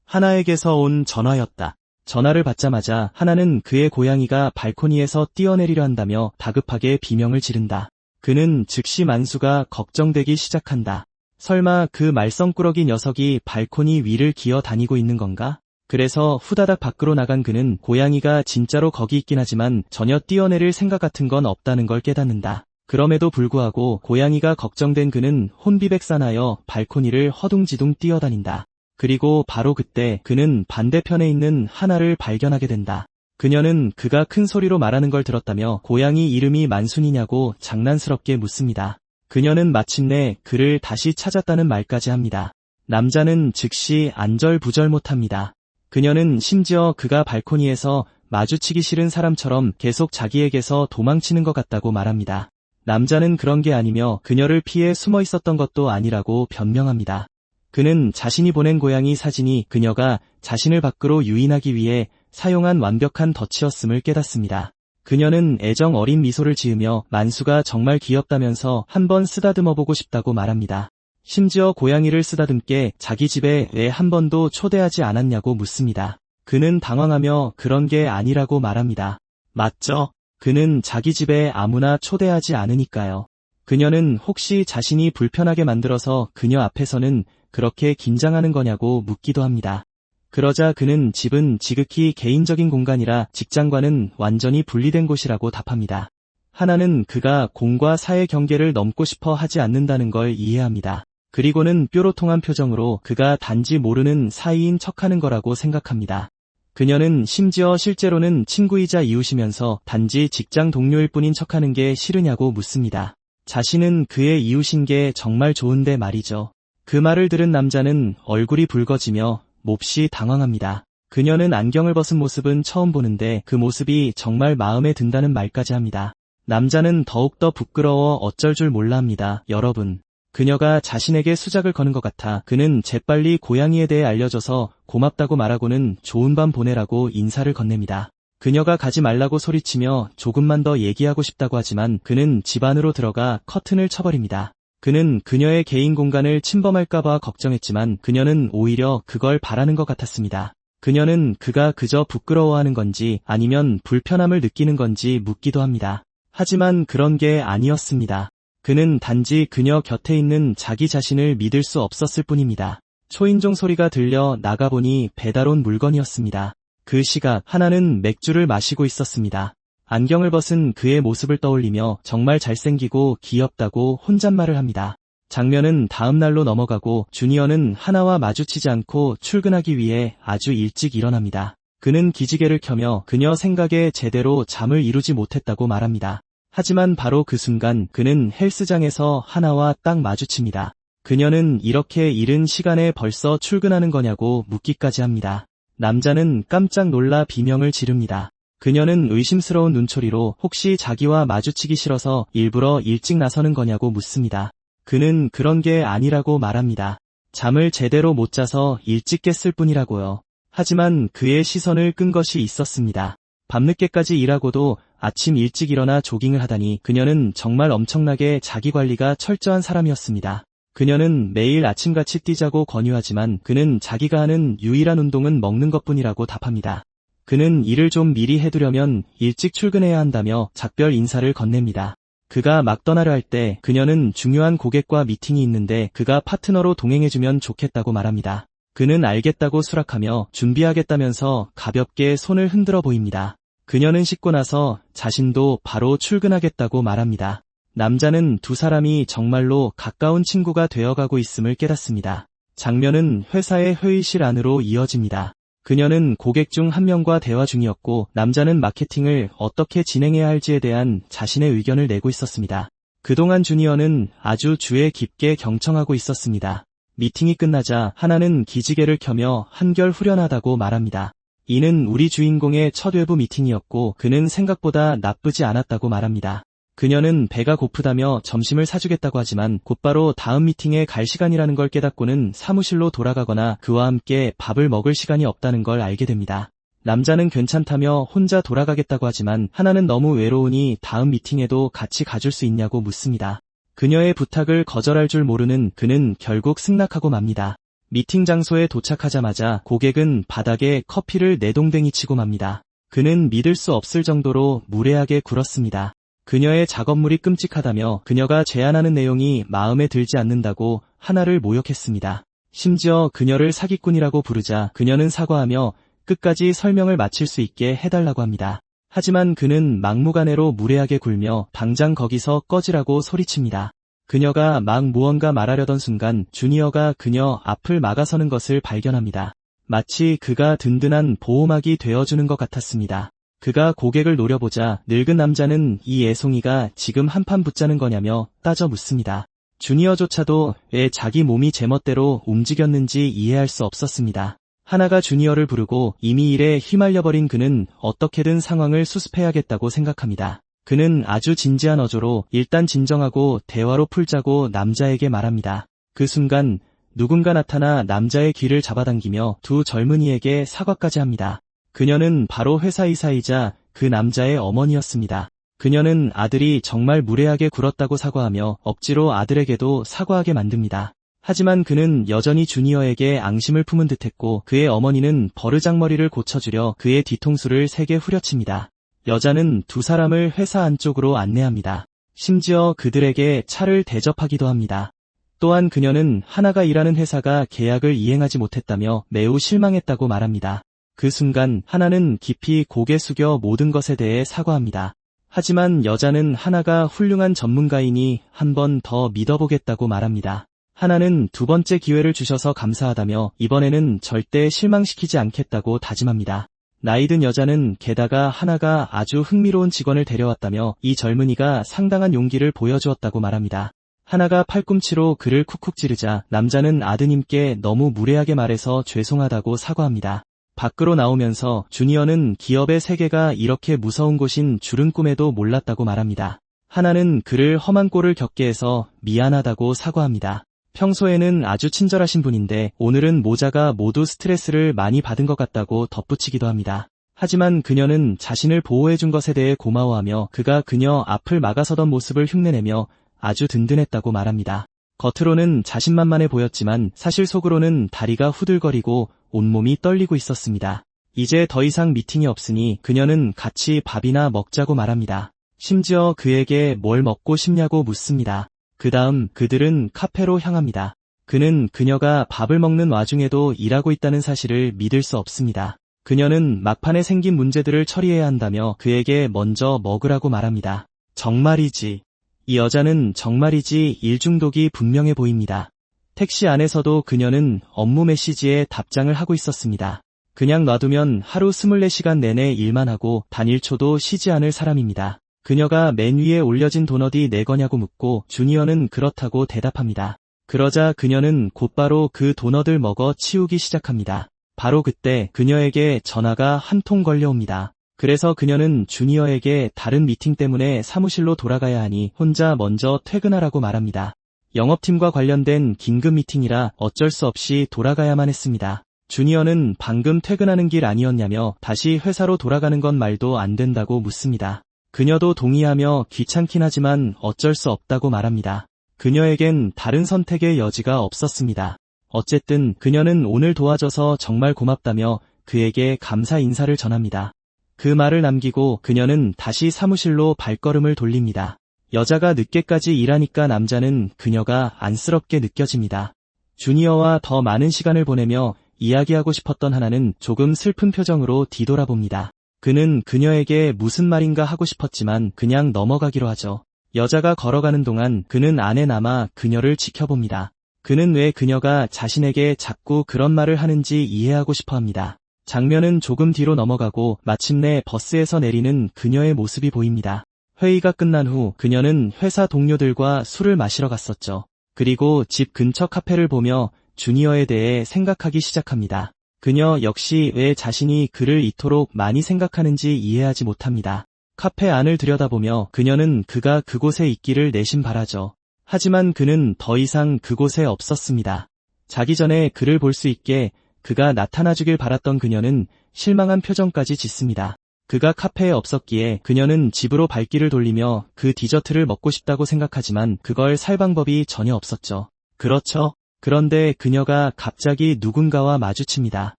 하나에게서 온 전화였다. 전화를 받자마자 하나는 그의 고양이가 발코니에서 뛰어내리려 한다며 다급하게 비명을 지른다. 그는 즉시 만수가 걱정되기 시작한다. 설마 그 말썽꾸러기 녀석이 발코니 위를 기어 다니고 있는 건가? 그래서 후다닥 밖으로 나간 그는 고양이가 진짜로 거기 있긴 하지만 전혀 뛰어내릴 생각 같은 건 없다는 걸 깨닫는다. 그럼에도 불구하고 고양이가 걱정된 그는 혼비백산하여 발코니를 허둥지둥 뛰어다닌다. 그리고 바로 그때 그는 반대편에 있는 하나를 발견하게 된다. 그녀는 그가 큰 소리로 말하는 걸 들었다며 고양이 이름이 만순이냐고 장난스럽게 묻습니다. 그녀는 마침내 그를 다시 찾았다는 말까지 합니다. 남자는 즉시 안절부절 못합니다. 그녀는 심지어 그가 발코니에서 마주치기 싫은 사람처럼 계속 자기에게서 도망치는 것 같다고 말합니다. 남자는 그런 게 아니며 그녀를 피해 숨어 있었던 것도 아니라고 변명합니다. 그는 자신이 보낸 고양이 사진이 그녀가 자신을 밖으로 유인하기 위해 사용한 완벽한 덫이었음을 깨닫습니다. 그녀는 애정 어린 미소를 지으며 만수가 정말 귀엽다면서 한번 쓰다듬어보고 싶다고 말합니다. 심지어 고양이를 쓰다듬게 자기 집에 왜 한 번도 초대하지 않았냐고 묻습니다. 그는 당황하며 그런 게 아니라고 말합니다. 맞죠? 그는 자기 집에 아무나 초대하지 않으니까요. 그녀는 혹시 자신이 불편하게 만들어서 그녀 앞에서는 그렇게 긴장하는 거냐고 묻기도 합니다. 그러자 그는 집은 지극히 개인적인 공간이라 직장과는 완전히 분리된 곳이라고 답합니다. 하나는 그가 공과 사의 경계를 넘고 싶어 하지 않는다는 걸 이해합니다. 그리고는 뾰로통한 표정으로 그가 단지 모르는 사이인 척하는 거라고 생각합니다. 그녀는 심지어 실제로는 친구이자 이웃이면서 단지 직장 동료일 뿐인 척하는 게 싫으냐고 묻습니다. 자신은 그의 이웃인 게 정말 좋은데 말이죠. 그 말을 들은 남자는 얼굴이 붉어지며 몹시 당황합니다. 그녀는 안경을 벗은 모습은 처음 보는데 그 모습이 정말 마음에 든다는 말까지 합니다. 남자는 더욱더 부끄러워 어쩔 줄 몰라 합니다. 여러분, 그녀가 자신에게 수작을 거는 것 같아 그는 재빨리 고양이에 대해 알려줘서 고맙다고 말하고는 좋은 밤 보내라고 인사를 건넵니다. 그녀가 가지 말라고 소리치며 조금만 더 얘기하고 싶다고 하지만 그는 집 안으로 들어가 커튼을 쳐버립니다. 그는 그녀의 개인 공간을 침범할까봐 걱정했지만 그녀는 오히려 그걸 바라는 것 같았습니다. 그녀는 그가 그저 부끄러워하는 건지 아니면 불편함을 느끼는 건지 묻기도 합니다. 하지만 그런 게 아니었습니다. 그는 단지 그녀 곁에 있는 자기 자신을 믿을 수 없었을 뿐입니다. 초인종 소리가 들려 나가보니 배달 온 물건이었습니다. 그 시각 하나는 맥주를 마시고 있었습니다. 안경을 벗은 그의 모습을 떠올리며 정말 잘생기고 귀엽다고 혼잣말을 합니다. 장면은 다음 날로 넘어가고 주니어는 하나와 마주치지 않고 출근하기 위해 아주 일찍 일어납니다. 그는 기지개를 켜며 그녀 생각에 제대로 잠을 이루지 못했다고 말합니다. 하지만 바로 그 순간 그는 헬스장에서 하나와 딱 마주칩니다. 그녀는 이렇게 이른 시간에 벌써 출근하는 거냐고 묻기까지 합니다. 남자는 깜짝 놀라 비명을 지릅니다. 그녀는 의심스러운 눈초리로 혹시 자기와 마주치기 싫어서 일부러 일찍 나서는 거냐고 묻습니다. 그는 그런 게 아니라고 말합니다. 잠을 제대로 못 자서 일찍 깼을 뿐이라고요. 하지만 그의 시선을 끈 것이 있었습니다. 밤늦게까지 일하고도 아침 일찍 일어나 조깅을 하다니 그녀는 정말 엄청나게 자기관리가 철저한 사람이었습니다. 그녀는 매일 아침같이 뛰자고 권유하지만 그는 자기가 하는 유일한 운동은 먹는 것뿐이라고 답합니다. 그는 일을 좀 미리 해두려면 일찍 출근해야 한다며 작별 인사를 건넵니다. 그가 막 떠나려 할 때 그녀는 중요한 고객과 미팅이 있는데 그가 파트너로 동행해주면 좋겠다고 말합니다. 그는 알겠다고 수락하며 준비하겠다면서 가볍게 손을 흔들어 보입니다. 그녀는 씻고 나서 자신도 바로 출근하겠다고 말합니다. 남자는 두 사람이 정말로 가까운 친구가 되어가고 있음을 깨닫습니다. 장면은 회사의 회의실 안으로 이어집니다. 그녀는 고객 중 한 명과 대화 중이었고 남자는 마케팅을 어떻게 진행해야 할지에 대한 자신의 의견을 내고 있었습니다. 그동안 주니어는 아주 주에 깊게 경청하고 있었습니다. 미팅이 끝나자 하나는 기지개를 켜며 한결 후련하다고 말합니다. 이는 우리 주인공의 첫 외부 미팅이었고 그는 생각보다 나쁘지 않았다고 말합니다. 그녀는 배가 고프다며 점심을 사주겠다고 하지만 곧바로 다음 미팅에 갈 시간이라는 걸 깨닫고는 사무실로 돌아가거나 그와 함께 밥을 먹을 시간이 없다는 걸 알게 됩니다. 남자는 괜찮다며 혼자 돌아가겠다고 하지만 하나는 너무 외로우니 다음 미팅에도 같이 가줄 수 있냐고 묻습니다. 그녀의 부탁을 거절할 줄 모르는 그는 결국 승낙하고 맙니다. 미팅 장소에 도착하자마자 고객은 바닥에 커피를 내동댕이 치고 맙니다. 그는 믿을 수 없을 정도로 무례하게 굴었습니다. 그녀의 작업물이 끔찍하다며 그녀가 제안하는 내용이 마음에 들지 않는다고 하나를 모욕했습니다. 심지어 그녀를 사기꾼이라고 부르자 그녀는 사과하며 끝까지 설명을 마칠 수 있게 해달라고 합니다. 하지만 그는 막무가내로 무례하게 굴며 당장 거기서 꺼지라고 소리칩니다. 그녀가 막 무언가 말하려던 순간 주니어가 그녀 앞을 막아서는 것을 발견합니다. 마치 그가 든든한 보호막이 되어주는 것 같았습니다. 그가 고객을 노려보자 늙은 남자는 이 애송이가 지금 한판 붙자는 거냐며 따져 묻습니다. 주니어조차도 왜 자기 몸이 제멋대로 움직였는지 이해할 수 없었습니다. 하나가 주니어를 부르고 이미 일에 휘말려버린 그는 어떻게든 상황을 수습해야겠다고 생각합니다. 그는 아주 진지한 어조로 일단 진정하고 대화로 풀자고 남자에게 말합니다. 그 순간 누군가 나타나 남자의 귀를 잡아당기며 두 젊은이에게 사과까지 합니다. 그녀는 바로 회사이사이자 그 남자의 어머니였습니다. 그녀는 아들이 정말 무례하게 굴었다고 사과하며 억지로 아들에게도 사과하게 만듭니다. 하지만 그는 여전히 주니어에게 앙심을 품은 듯했고 그의 어머니는 버르장머리를 고쳐주려 그의 뒤통수를 세게 후려칩니다. 여자는 두 사람을 회사 안쪽으로 안내합니다. 심지어 그들에게 차를 대접하기도 합니다. 또한 그녀는 하나가 일하는 회사가 계약을 이행하지 못했다며 매우 실망했다고 말합니다. 그 순간 하나는 깊이 고개 숙여 모든 것에 대해 사과합니다. 하지만 여자는 하나가 훌륭한 전문가이니 한 번 더 믿어보겠다고 말합니다. 하나는 두 번째 기회를 주셔서 감사하다며 이번에는 절대 실망시키지 않겠다고 다짐합니다. 나이든 여자는 게다가 하나가 아주 흥미로운 직원을 데려왔다며 이 젊은이가 상당한 용기를 보여주었다고 말합니다. 하나가 팔꿈치로 그를 쿡쿡 찌르자 남자는 아드님께 너무 무례하게 말해서 죄송하다고 사과합니다. 밖으로 나오면서 주니어는 기업의 세계가 이렇게 무서운 곳인 줄은 꿈에도 몰랐다고 말합니다. 하나는 그를 험한 꼴을 겪게 해서 미안하다고 사과합니다. 평소에는 아주 친절하신 분인데 오늘은 모자가 모두 스트레스를 많이 받은 것 같다고 덧붙이기도 합니다. 하지만 그녀는 자신을 보호해준 것에 대해 고마워하며 그가 그녀 앞을 막아서던 모습을 흉내내며 아주 든든했다고 말합니다. 겉으로는 자신만만해 보였지만 사실 속으로는 다리가 후들거리고 온몸이 떨리고 있었습니다. 이제 더 이상 미팅이 없으니 그녀는 같이 밥이나 먹자고 말합니다. 심지어 그에게 뭘 먹고 싶냐고 묻습니다. 그 다음 그들은 카페로 향합니다. 그는 그녀가 밥을 먹는 와중에도 일하고 있다는 사실을 믿을 수 없습니다. 그녀는 막판에 생긴 문제들을 처리해야 한다며 그에게 먼저 먹으라고 말합니다. 정말이지. 이 여자는 정말이지 일 중독이 분명해 보입니다. 택시 안에서도 그녀는 업무 메시지에 답장을 하고 있었습니다. 그냥 놔두면 하루 24시간 내내 일만 하고 단 1초도 쉬지 않을 사람입니다. 그녀가 맨 위에 올려진 도넛이 내 거냐고 묻고 주니어는 그렇다고 대답합니다. 그러자 그녀는 곧바로 그 도넛을 먹어 치우기 시작합니다. 바로 그때 그녀에게 전화가 한 통 걸려옵니다. 그래서 그녀는 주니어에게 다른 미팅 때문에 사무실로 돌아가야 하니 혼자 먼저 퇴근하라고 말합니다. 영업팀과 관련된 긴급 미팅이라 어쩔 수 없이 돌아가야만 했습니다. 주니어는 방금 퇴근하는 길 아니었냐며 다시 회사로 돌아가는 건 말도 안 된다고 묻습니다. 그녀도 동의하며 귀찮긴 하지만 어쩔 수 없다고 말합니다. 그녀에겐 다른 선택의 여지가 없었습니다. 어쨌든 그녀는 오늘 도와줘서 정말 고맙다며 그에게 감사 인사를 전합니다. 그 말을 남기고 그녀는 다시 사무실로 발걸음을 돌립니다. 여자가 늦게까지 일하니까 남자는 그녀가 안쓰럽게 느껴집니다. 주니어와 더 많은 시간을 보내며 이야기하고 싶었던 하나는 조금 슬픈 표정으로 뒤돌아봅니다. 그는 그녀에게 무슨 말인가 하고 싶었지만 그냥 넘어가기로 하죠. 여자가 걸어가는 동안 그는 안에 남아 그녀를 지켜봅니다. 그는 왜 그녀가 자신에게 자꾸 그런 말을 하는지 이해하고 싶어합니다. 장면은 조금 뒤로 넘어가고 마침내 버스에서 내리는 그녀의 모습이 보입니다. 회의가 끝난 후 그녀는 회사 동료들과 술을 마시러 갔었죠. 그리고 집 근처 카페를 보며 주니어에 대해 생각하기 시작합니다. 그녀 역시 왜 자신이 그를 이토록 많이 생각하는지 이해하지 못합니다. 카페 안을 들여다보며 그녀는 그가 그곳에 있기를 내심 바라죠. 하지만 그는 더 이상 그곳에 없었습니다. 자기 전에 그를 볼 수 있게 그가 나타나주길 바랐던 그녀는 실망한 표정까지 짓습니다. 그가 카페에 없었기에 그녀는 집으로 발길을 돌리며 그 디저트를 먹고 싶다고 생각하지만 그걸 살 방법이 전혀 없었죠. 그렇죠. 그런데 그녀가 갑자기 누군가와 마주칩니다.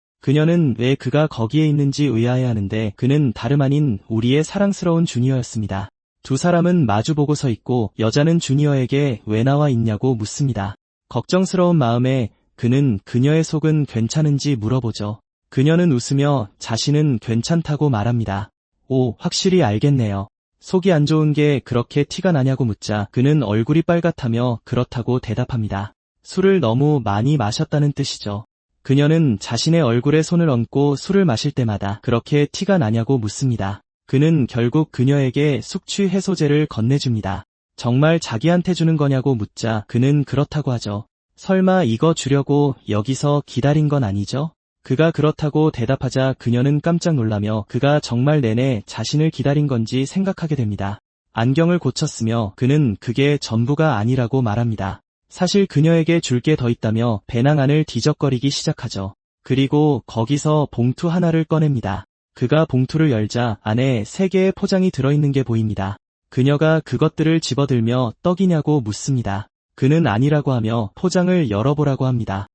그녀는 왜 그가 거기에 있는지 의아해하는데 그는 다름 아닌 우리의 사랑스러운 주니어였습니다. 두 사람은 마주보고 서 있고 여자는 주니어에게 왜 나와 있냐고 묻습니다. 걱정스러운 마음에 그는 그녀의 속은 괜찮은지 물어보죠. 그녀는 웃으며 자신은 괜찮다고 말합니다. 오, 확실히 알겠네요. 속이 안 좋은 게 그렇게 티가 나냐고 묻자 그는 얼굴이 빨갛다며 그렇다고 대답합니다. 술을 너무 많이 마셨다는 뜻이죠. 그녀는 자신의 얼굴에 손을 얹고 술을 마실 때마다 그렇게 티가 나냐고 묻습니다. 그는 결국 그녀에게 숙취 해소제를 건네줍니다. 정말 자기한테 주는 거냐고 묻자 그는 그렇다고 하죠. 설마 이거 주려고 여기서 기다린 건 아니죠? 그가 그렇다고 대답하자 그녀는 깜짝 놀라며 그가 정말 내내 자신을 기다린 건지 생각하게 됩니다. 안경을 고쳤으며 그는 그게 전부가 아니라고 말합니다. 사실 그녀에게 줄 게 더 있다며 배낭 안을 뒤적거리기 시작하죠. 그리고 거기서 봉투 하나를 꺼냅니다. 그가 봉투를 열자 안에 3개의 포장이 들어있는 게 보입니다. 그녀가 그것들을 집어들며 떡이냐고 묻습니다. 그는 아니라고 하며 포장을 열어보라고 합니다.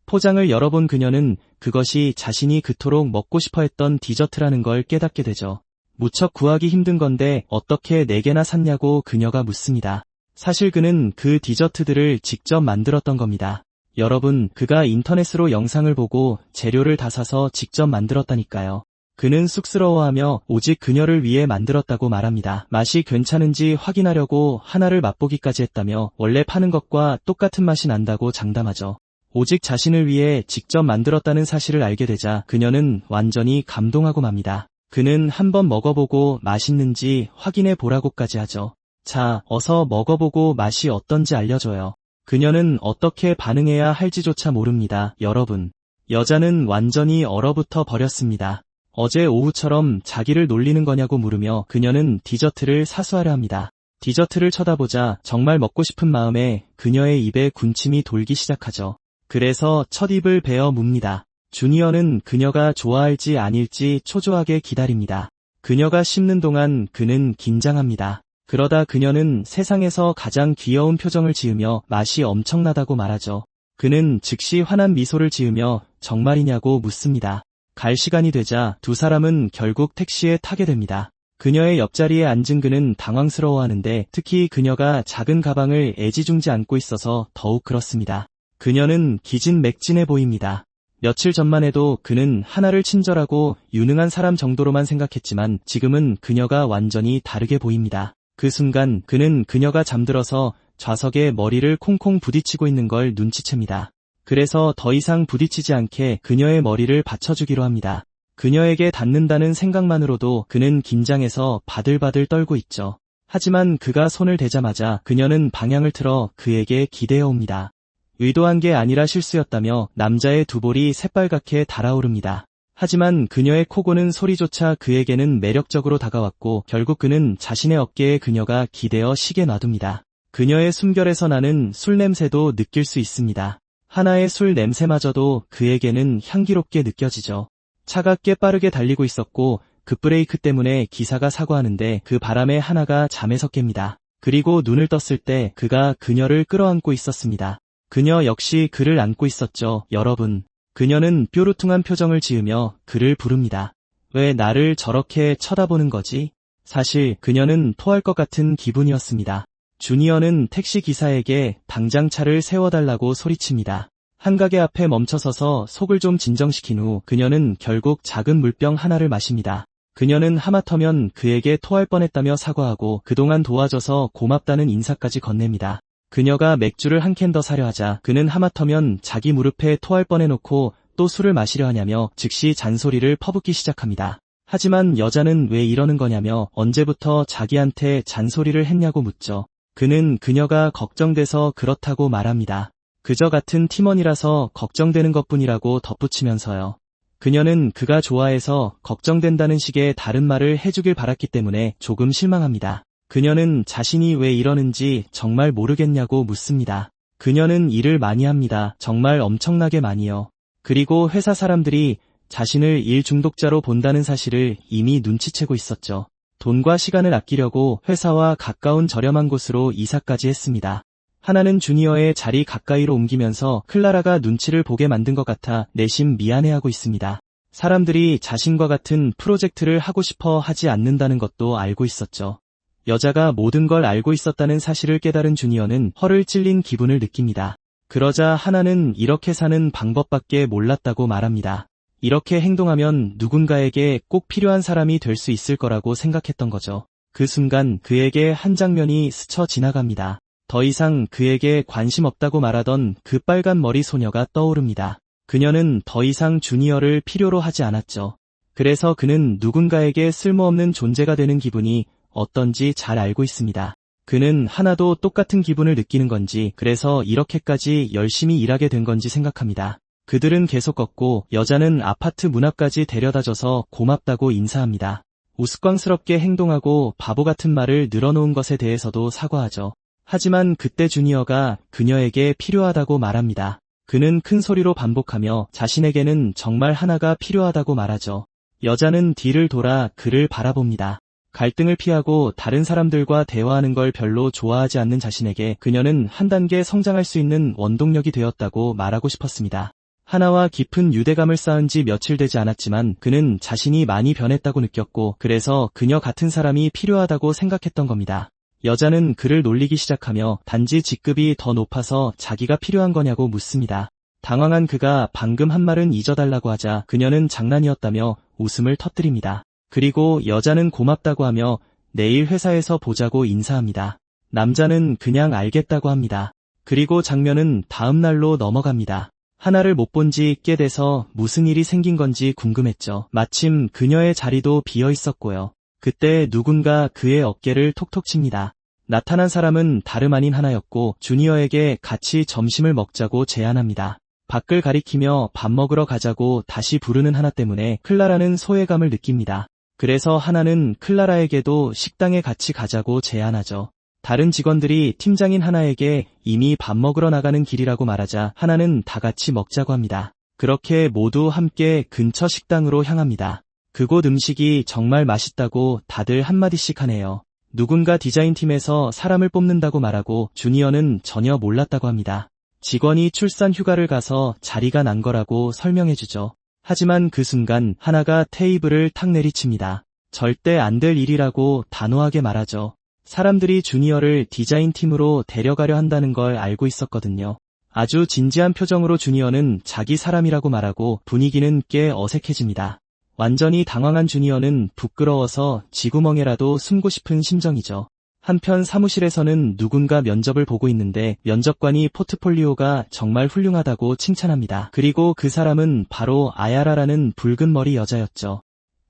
포장을 열어본 그녀는 그것이 자신이 그토록 먹고 싶어 했던 디저트라는 걸 깨닫게 되죠. 무척 구하기 힘든 건데 어떻게 4개나 샀냐고 그녀가 묻습니다. 사실 그는 그 디저트들을 직접 만들었던 겁니다. 여러분, 그가 인터넷으로 영상을 보고 재료를 다 사서 직접 만들었다니까요. 그는 쑥스러워하며 오직 그녀를 위해 만들었다고 말합니다. 맛이 괜찮은지 확인하려고 하나를 맛보기까지 했다며 원래 파는 것과 똑같은 맛이 난다고 장담하죠. 오직 자신을 위해 직접 만들었다는 사실을 알게 되자 그녀는 완전히 감동하고 맙니다. 그는 한번 먹어보고 맛있는지 확인해 보라고까지 하죠. 자, 어서 먹어보고 맛이 어떤지 알려줘요. 그녀는 어떻게 반응해야 할지조차 모릅니다. 여러분, 여자는 완전히 얼어붙어 버렸습니다. 어제 오후처럼 자기를 놀리는 거냐고 물으며 그녀는 디저트를 사수하려 합니다. 디저트를 쳐다보자 정말 먹고 싶은 마음에 그녀의 입에 군침이 돌기 시작하죠. 그래서 첫 입을 베어 뭅니다. 주니어는 그녀가 좋아할지 아닐지 초조하게 기다립니다. 그녀가 씹는 동안 그는 긴장합니다. 그러다 그녀는 세상에서 가장 귀여운 표정을 지으며 맛이 엄청나다고 말하죠. 그는 즉시 환한 미소를 지으며 정말이냐고 묻습니다. 갈 시간이 되자 두 사람은 결국 택시에 타게 됩니다. 그녀의 옆자리에 앉은 그는 당황스러워하는데 특히 그녀가 작은 가방을 애지중지 안고 있어서 더욱 그렇습니다. 그녀는 기진맥진해 보입니다. 며칠 전만 해도 그는 하나를 친절하고 유능한 사람 정도로만 생각했지만 지금은 그녀가 완전히 다르게 보입니다. 그 순간 그는 그녀가 잠들어서 좌석에 머리를 콩콩 부딪히고 있는 걸 눈치챕니다. 그래서 더 이상 부딪히지 않게 그녀의 머리를 받쳐주기로 합니다. 그녀에게 닿는다는 생각만으로도 그는 긴장해서 바들바들 떨고 있죠. 하지만 그가 손을 대자마자 그녀는 방향을 틀어 그에게 기대어 옵니다. 의도한 게 아니라 실수였다며 남자의 두 볼이 새빨갛게 달아오릅니다. 하지만 그녀의 코고는 소리조차 그에게는 매력적으로 다가왔고 결국 그는 자신의 어깨에 그녀가 기대어 쉬게 놔둡니다. 그녀의 숨결에서 나는 술 냄새도 느낄 수 있습니다. 하나의 술 냄새마저도 그에게는 향기롭게 느껴지죠. 차가 꽤 빠르게 달리고 있었고 급브레이크 때문에 기사가 사고하는데 그 바람에 하나가 잠에서 깹니다. 그리고 눈을 떴을 때 그가 그녀를 끌어안고 있었습니다. 그녀 역시 그를 안고 있었죠. 여러분. 그녀는 뾰루퉁한 표정을 지으며 그를 부릅니다. 왜 나를 저렇게 쳐다보는 거지? 사실 그녀는 토할 것 같은 기분이었습니다. 주니어는 택시 기사에게 당장 차를 세워달라고 소리칩니다. 한 가게 앞에 멈춰서서 속을 좀 진정시킨 후 그녀는 결국 작은 물병 하나를 마십니다. 그녀는 하마터면 그에게 토할 뻔했다며 사과하고 그동안 도와줘서 고맙다는 인사까지 건넵니다. 그녀가 맥주를 한 캔 더 사려 하자 그는 하마터면 자기 무릎에 토할 뻔해놓고 또 술을 마시려 하냐며 즉시 잔소리를 퍼붓기 시작합니다. 하지만 여자는 왜 이러는 거냐며 언제부터 자기한테 잔소리를 했냐고 묻죠. 그는 그녀가 걱정돼서 그렇다고 말합니다. 그저 같은 팀원이라서 걱정되는 것뿐이라고 덧붙이면서요. 그녀는 그가 좋아해서 걱정된다는 식의 다른 말을 해주길 바랐기 때문에 조금 실망합니다. 그녀는 자신이 왜 이러는지 정말 모르겠냐고 묻습니다. 그녀는 일을 많이 합니다. 정말 엄청나게 많이요. 그리고 회사 사람들이 자신을 일 중독자로 본다는 사실을 이미 눈치채고 있었죠. 돈과 시간을 아끼려고 회사와 가까운 저렴한 곳으로 이사까지 했습니다. 하나는 주니어의 자리 가까이로 옮기면서 클라라가 눈치를 보게 만든 것 같아 내심 미안해하고 있습니다. 사람들이 자신과 같은 프로젝트를 하고 싶어 하지 않는다는 것도 알고 있었죠. 여자가 모든 걸 알고 있었다는 사실을 깨달은 주니어는 허를 찔린 기분을 느낍니다. 그러자 하나는 이렇게 사는 방법밖에 몰랐다고 말합니다. 이렇게 행동하면 누군가에게 꼭 필요한 사람이 될 수 있을 거라고 생각했던 거죠. 그 순간 그에게 한 장면이 스쳐 지나갑니다. 더 이상 그에게 관심 없다고 말하던 그 빨간 머리 소녀가 떠오릅니다. 그녀는 더 이상 주니어를 필요로 하지 않았죠. 그래서 그는 누군가에게 쓸모없는 존재가 되는 기분이 어떤지 잘 알고 있습니다. 그는 하나도 똑같은 기분을 느끼는 건지, 그래서 이렇게까지 열심히 일하게 된 건지 생각합니다. 그들은 계속 걷고 여자는 아파트 문 앞까지 데려다줘서 고맙다고 인사합니다. 우스꽝스럽게 행동하고 바보 같은 말을 늘어놓은 것에 대해서도 사과하죠. 하지만 그때 주니어가 그녀에게 필요하다고 말합니다. 그는 큰 소리로 반복하며 자신에게는 정말 하나가 필요하다고 말하죠. 여자는 뒤를 돌아 그를 바라봅니다. 갈등을 피하고 다른 사람들과 대화하는 걸 별로 좋아하지 않는 자신에게 그녀는 한 단계 성장할 수 있는 원동력이 되었다고 말하고 싶었습니다. 하나와 깊은 유대감을 쌓은 지 며칠 되지 않았지만 그는 자신이 많이 변했다고 느꼈고, 그래서 그녀 같은 사람이 필요하다고 생각했던 겁니다. 여자는 그를 놀리기 시작하며 단지 직급이 더 높아서 자기가 필요한 거냐고 묻습니다. 당황한 그가 방금 한 말은 잊어달라고 하자 그녀는 장난이었다며 웃음을 터뜨립니다. 그리고 여자는 고맙다고 하며 내일 회사에서 보자고 인사합니다. 남자는 그냥 알겠다고 합니다. 그리고 장면은 다음 날로 넘어갑니다. 하나를 못 본 지 꽤 돼서 무슨 일이 생긴 건지 궁금했죠. 마침 그녀의 자리도 비어 있었고요. 그때 누군가 그의 어깨를 톡톡 칩니다. 나타난 사람은 다름 아닌 하나였고 주니어에게 같이 점심을 먹자고 제안합니다. 밖을 가리키며 밥 먹으러 가자고 다시 부르는 하나 때문에 클라라는 소외감을 느낍니다. 그래서 하나는 클라라에게도 식당에 같이 가자고 제안하죠. 다른 직원들이 팀장인 하나에게 이미 밥 먹으러 나가는 길이라고 말하자 하나는 다 같이 먹자고 합니다. 그렇게 모두 함께 근처 식당으로 향합니다. 그곳 음식이 정말 맛있다고 다들 한마디씩 하네요. 누군가 디자인팀에서 사람을 뽑는다고 말하고 주니어는 전혀 몰랐다고 합니다. 직원이 출산 휴가를 가서 자리가 난 거라고 설명해주죠. 하지만 그 순간 하나가 테이블을 탁 내리칩니다. 절대 안 될 일이라고 단호하게 말하죠. 사람들이 주니어를 디자인팀으로 데려가려 한다는 걸 알고 있었거든요. 아주 진지한 표정으로 주니어는 자기 사람이라고 말하고 분위기는 꽤 어색해집니다. 완전히 당황한 주니어는 부끄러워서 쥐구멍에라도 숨고 싶은 심정이죠. 한편 사무실에서는 누군가 면접을 보고 있는데 면접관이 포트폴리오가 정말 훌륭하다고 칭찬합니다. 그리고 그 사람은 바로 아야라라는 붉은 머리 여자였죠.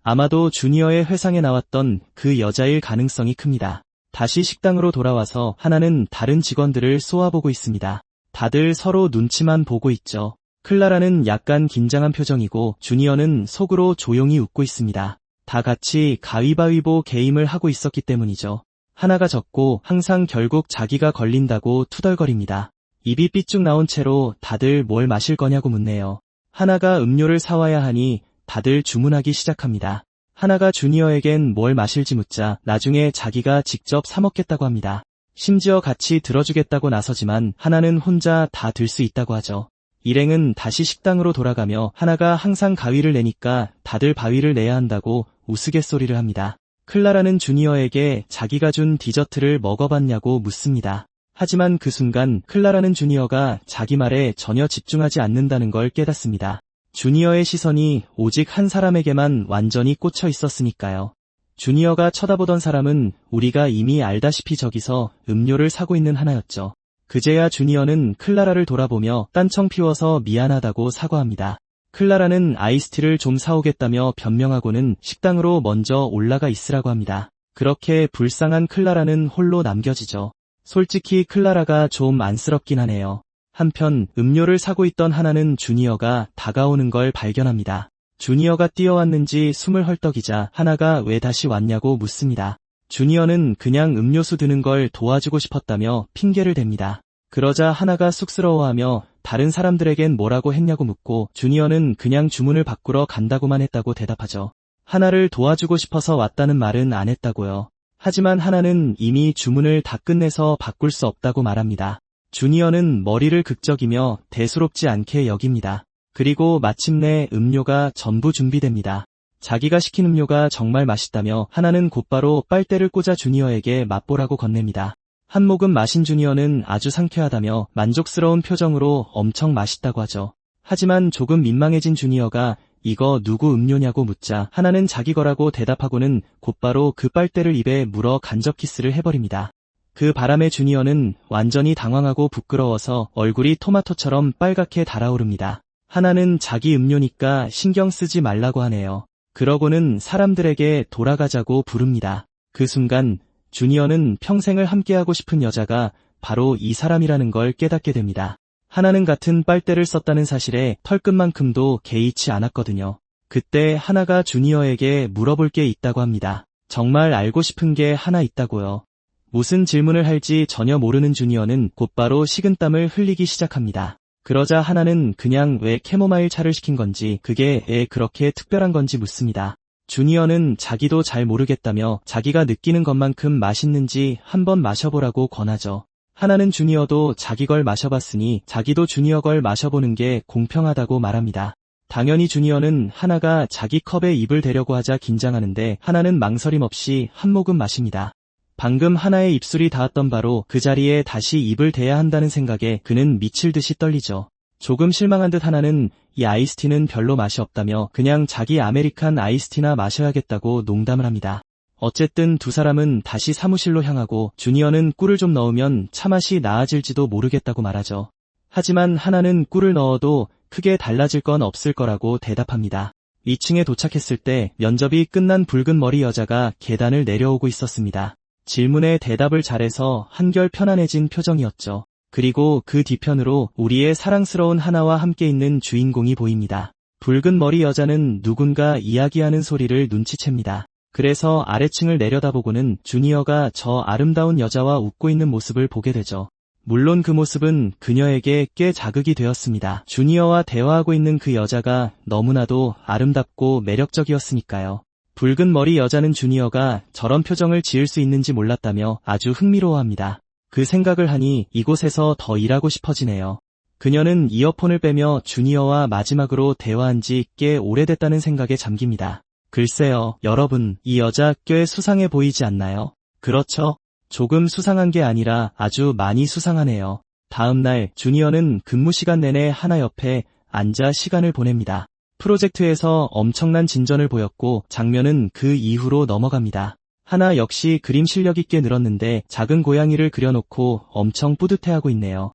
아마도 주니어의 회상에 나왔던 그 여자일 가능성이 큽니다. 다시 식당으로 돌아와서 하나는 다른 직원들을 쏘아보고 있습니다. 다들 서로 눈치만 보고 있죠. 클라라는 약간 긴장한 표정이고 주니어는 속으로 조용히 웃고 있습니다. 다 같이 가위바위보 게임을 하고 있었기 때문이죠. 하나가 졌고 항상 결국 자기가 걸린다고 투덜거립니다. 입이 삐쭉 나온 채로 다들 뭘 마실 거냐고 묻네요. 하나가 음료를 사와야 하니 다들 주문하기 시작합니다. 하나가 주니어에겐 뭘 마실지 묻자 나중에 자기가 직접 사 먹겠다고 합니다. 심지어 같이 들어주겠다고 나서지만 하나는 혼자 다 들 수 있다고 하죠. 일행은 다시 식당으로 돌아가며 하나가 항상 가위를 내니까 다들 바위를 내야 한다고 우스갯소리를 합니다. 클라라는 주니어에게 자기가 준 디저트를 먹어봤냐고 묻습니다. 하지만 그 순간 클라라는 주니어가 자기 말에 전혀 집중하지 않는다는 걸 깨닫습니다. 주니어의 시선이 오직 한 사람에게만 완전히 꽂혀 있었으니까요. 주니어가 쳐다보던 사람은 우리가 이미 알다시피 저기서 음료를 사고 있는 하나였죠. 그제야 주니어는 클라라를 돌아보며 딴청 피워서 미안하다고 사과합니다. 클라라는 아이스티를 좀 사오겠다며 변명하고는 식당으로 먼저 올라가 있으라고 합니다. 그렇게 불쌍한 클라라는 홀로 남겨지죠. 솔직히 클라라가 좀 안쓰럽긴 하네요. 한편 음료를 사고 있던 하나는 주니어가 다가오는 걸 발견합니다. 주니어가 뛰어왔는지 숨을 헐떡이자 하나가 왜 다시 왔냐고 묻습니다. 주니어는 그냥 음료수 드는 걸 도와주고 싶었다며 핑계를 댑니다. 그러자 하나가 쑥스러워하며 다른 사람들에겐 뭐라고 했냐고 묻고 주니어는 그냥 주문을 바꾸러 간다고만 했다고 대답하죠. 하나를 도와주고 싶어서 왔다는 말은 안 했다고요. 하지만 하나는 이미 주문을 다 끝내서 바꿀 수 없다고 말합니다. 주니어는 머리를 극적이며 대수롭지 않게 여깁니다. 그리고 마침내 음료가 전부 준비됩니다. 자기가 시킨 음료가 정말 맛있다며 하나는 곧바로 빨대를 꽂아 주니어에게 맛보라고 건넵니다. 한 모금 마신 주니어는 아주 상쾌하다며 만족스러운 표정으로 엄청 맛있다고 하죠. 하지만 조금 민망해진 주니어가 이거 누구 음료냐고 묻자 하나는 자기 거라고 대답하고는 곧바로 그 빨대를 입에 물어 간접 키스를 해버립니다. 그 바람에 주니어는 완전히 당황하고 부끄러워서 얼굴이 토마토처럼 빨갛게 달아오릅니다. 하나는 자기 음료니까 신경 쓰지 말라고 하네요. 그러고는 사람들에게 돌아가자고 부릅니다. 그 순간 주니어는 평생을 함께하고 싶은 여자가 바로 이 사람이라는 걸 깨닫게 됩니다. 하나는 같은 빨대를 썼다는 사실에 털끝만큼도 개의치 않았거든요. 그때 하나가 주니어에게 물어볼 게 있다고 합니다. 정말 알고 싶은 게 하나 있다고요. 무슨 질문을 할지 전혀 모르는 주니어는 곧바로 식은땀을 흘리기 시작합니다. 그러자 하나는 그냥 왜 캐모마일 차를 시킨 건지 그게 그렇게 특별한 건지 묻습니다. 주니어는 자기도 잘 모르겠다며 자기가 느끼는 것만큼 맛있는지 한번 마셔보라고 권하죠. 하나는 주니어도 자기 걸 마셔봤으니 자기도 주니어 걸 마셔보는 게 공평하다고 말합니다. 당연히 주니어는 하나가 자기 컵에 입을 대려고 하자 긴장하는데 하나는 망설임 없이 한 모금 마십니다. 방금 하나의 입술이 닿았던 바로 그 자리에 다시 입을 대야 한다는 생각에 그는 미칠 듯이 떨리죠. 조금 실망한 듯 하나는 이 아이스티는 별로 맛이 없다며 그냥 자기 아메리칸 아이스티나 마셔야겠다고 농담을 합니다. 어쨌든 두 사람은 다시 사무실로 향하고 주니어는 꿀을 좀 넣으면 차맛이 나아질지도 모르겠다고 말하죠. 하지만 하나는 꿀을 넣어도 크게 달라질 건 없을 거라고 대답합니다. 2층에 도착했을 때 면접이 끝난 붉은 머리 여자가 계단을 내려오고 있었습니다. 질문에 대답을 잘해서 한결 편안해진 표정이었죠. 그리고 그 뒤편으로 우리의 사랑스러운 하나와 함께 있는 주인공이 보입니다. 붉은 머리 여자는 누군가 이야기하는 소리를 눈치챕니다. 그래서 아래층을 내려다보고는 주니어가 저 아름다운 여자와 웃고 있는 모습을 보게 되죠. 물론 그 모습은 그녀에게 꽤 자극이 되었습니다. 주니어와 대화하고 있는 그 여자가 너무나도 아름답고 매력적이었으니까요. 붉은 머리 여자는 주니어가 저런 표정을 지을 수 있는지 몰랐다며 아주 흥미로워합니다. 그 생각을 하니 이곳에서 더 일하고 싶어지네요. 그녀는 이어폰을 빼며 주니어와 마지막으로 대화한 지 꽤 오래됐다는 생각에 잠깁니다. 글쎄요, 여러분, 이 여자 꽤 수상해 보이지 않나요? 그렇죠? 조금 수상한 게 아니라 아주 많이 수상하네요. 다음 날 주니어는 근무 시간 내내 하나 옆에 앉아 시간을 보냅니다. 프로젝트에서 엄청난 진전을 보였고 장면은 그 이후로 넘어갑니다. 하나 역시 그림 실력이 꽤 늘었는데 작은 고양이를 그려놓고 엄청 뿌듯해하고 있네요.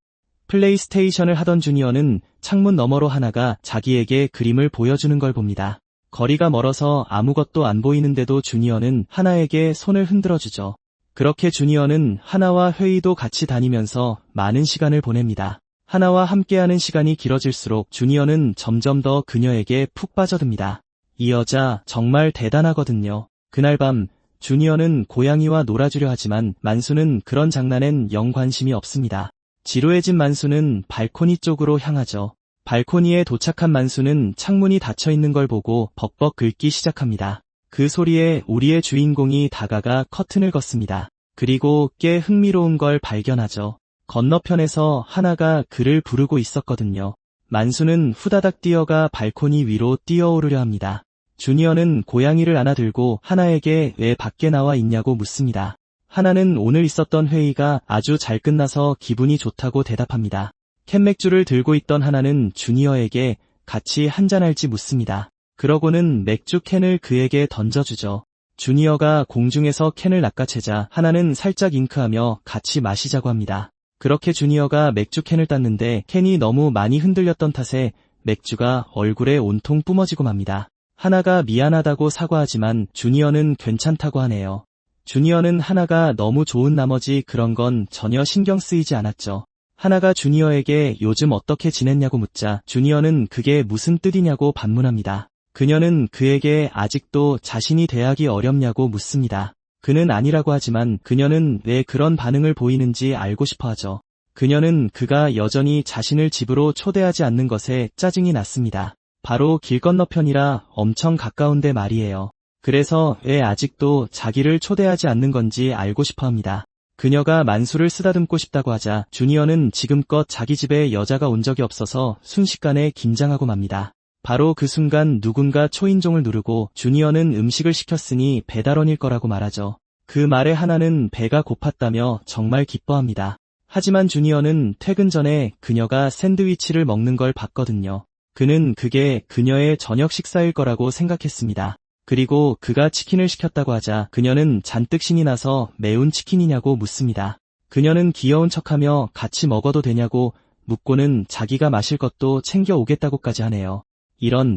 플레이스테이션을 하던 주니어는 창문 너머로 하나가 자기에게 그림을 보여주는 걸 봅니다. 거리가 멀어서 아무것도 안 보이는데도 주니어는 하나에게 손을 흔들어주죠. 그렇게 주니어는 하나와 회의도 같이 다니면서 많은 시간을 보냅니다. 하나와 함께하는 시간이 길어질수록 주니어는 점점 더 그녀에게 푹 빠져듭니다. 이 여자 정말 대단하거든요. 그날 밤 주니어는 고양이와 놀아주려 하지만 만수는 그런 장난엔 영 관심이 없습니다. 지루해진 만수는 발코니 쪽으로 향하죠. 발코니에 도착한 만수는 창문이 닫혀있는 걸 보고 벅벅 긁기 시작합니다. 그 소리에 우리의 주인공이 다가가 커튼을 걷습니다. 그리고 꽤 흥미로운 걸 발견하죠. 건너편에서 하나가 그를 부르고 있었거든요. 만수는 후다닥 뛰어가 발코니 위로 뛰어오르려 합니다. 주니어는 고양이를 안아들고 하나에게 왜 밖에 나와 있냐고 묻습니다. 하나는 오늘 있었던 회의가 아주 잘 끝나서 기분이 좋다고 대답합니다. 캔맥주를 들고 있던 하나는 주니어에게 같이 한잔할지 묻습니다. 그러고는 맥주 캔을 그에게 던져주죠. 주니어가 공중에서 캔을 낚아채자 하나는 살짝 잉크하며 같이 마시자고 합니다. 그렇게 주니어가 맥주 캔을 땄는데 캔이 너무 많이 흔들렸던 탓에 맥주가 얼굴에 온통 뿜어지고 맙니다. 하나가 미안하다고 사과하지만 주니어는 괜찮다고 하네요. 주니어는 하나가 너무 좋은 나머지 그런 건 전혀 신경 쓰이지 않았죠. 하나가 주니어에게 요즘 어떻게 지냈냐고 묻자 주니어는 그게 무슨 뜻이냐고 반문합니다. 그녀는 그에게 아직도 자신이 대하기 어렵냐고 묻습니다. 그는 아니라고 하지만 그녀는 왜 그런 반응을 보이는지 알고 싶어 하죠. 그녀는 그가 여전히 자신을 집으로 초대하지 않는 것에 짜증이 났습니다. 바로 길 건너편이라 엄청 가까운데 말이에요. 그래서 왜 아직도 자기를 초대하지 않는 건지 알고 싶어 합니다. 그녀가 만수를 쓰다듬고 싶다고 하자 주니어는 지금껏 자기 집에 여자가 온 적이 없어서 순식간에 긴장하고 맙니다. 바로 그 순간 누군가 초인종을 누르고 주니어는 음식을 시켰으니 배달원일 거라고 말하죠. 그 말에 하나는 배가 고팠다며 정말 기뻐합니다. 하지만 주니어는 퇴근 전에 그녀가 샌드위치를 먹는 걸 봤거든요. 그는 그게 그녀의 저녁 식사일 거라고 생각했습니다. 그리고 그가 치킨을 시켰다고 하자 그녀는 잔뜩 신이 나서 매운 치킨이냐고 묻습니다. 그녀는 귀여운 척하며 같이 먹어도 되냐고 묻고는 자기가 마실 것도 챙겨 오겠다고까지 하네요.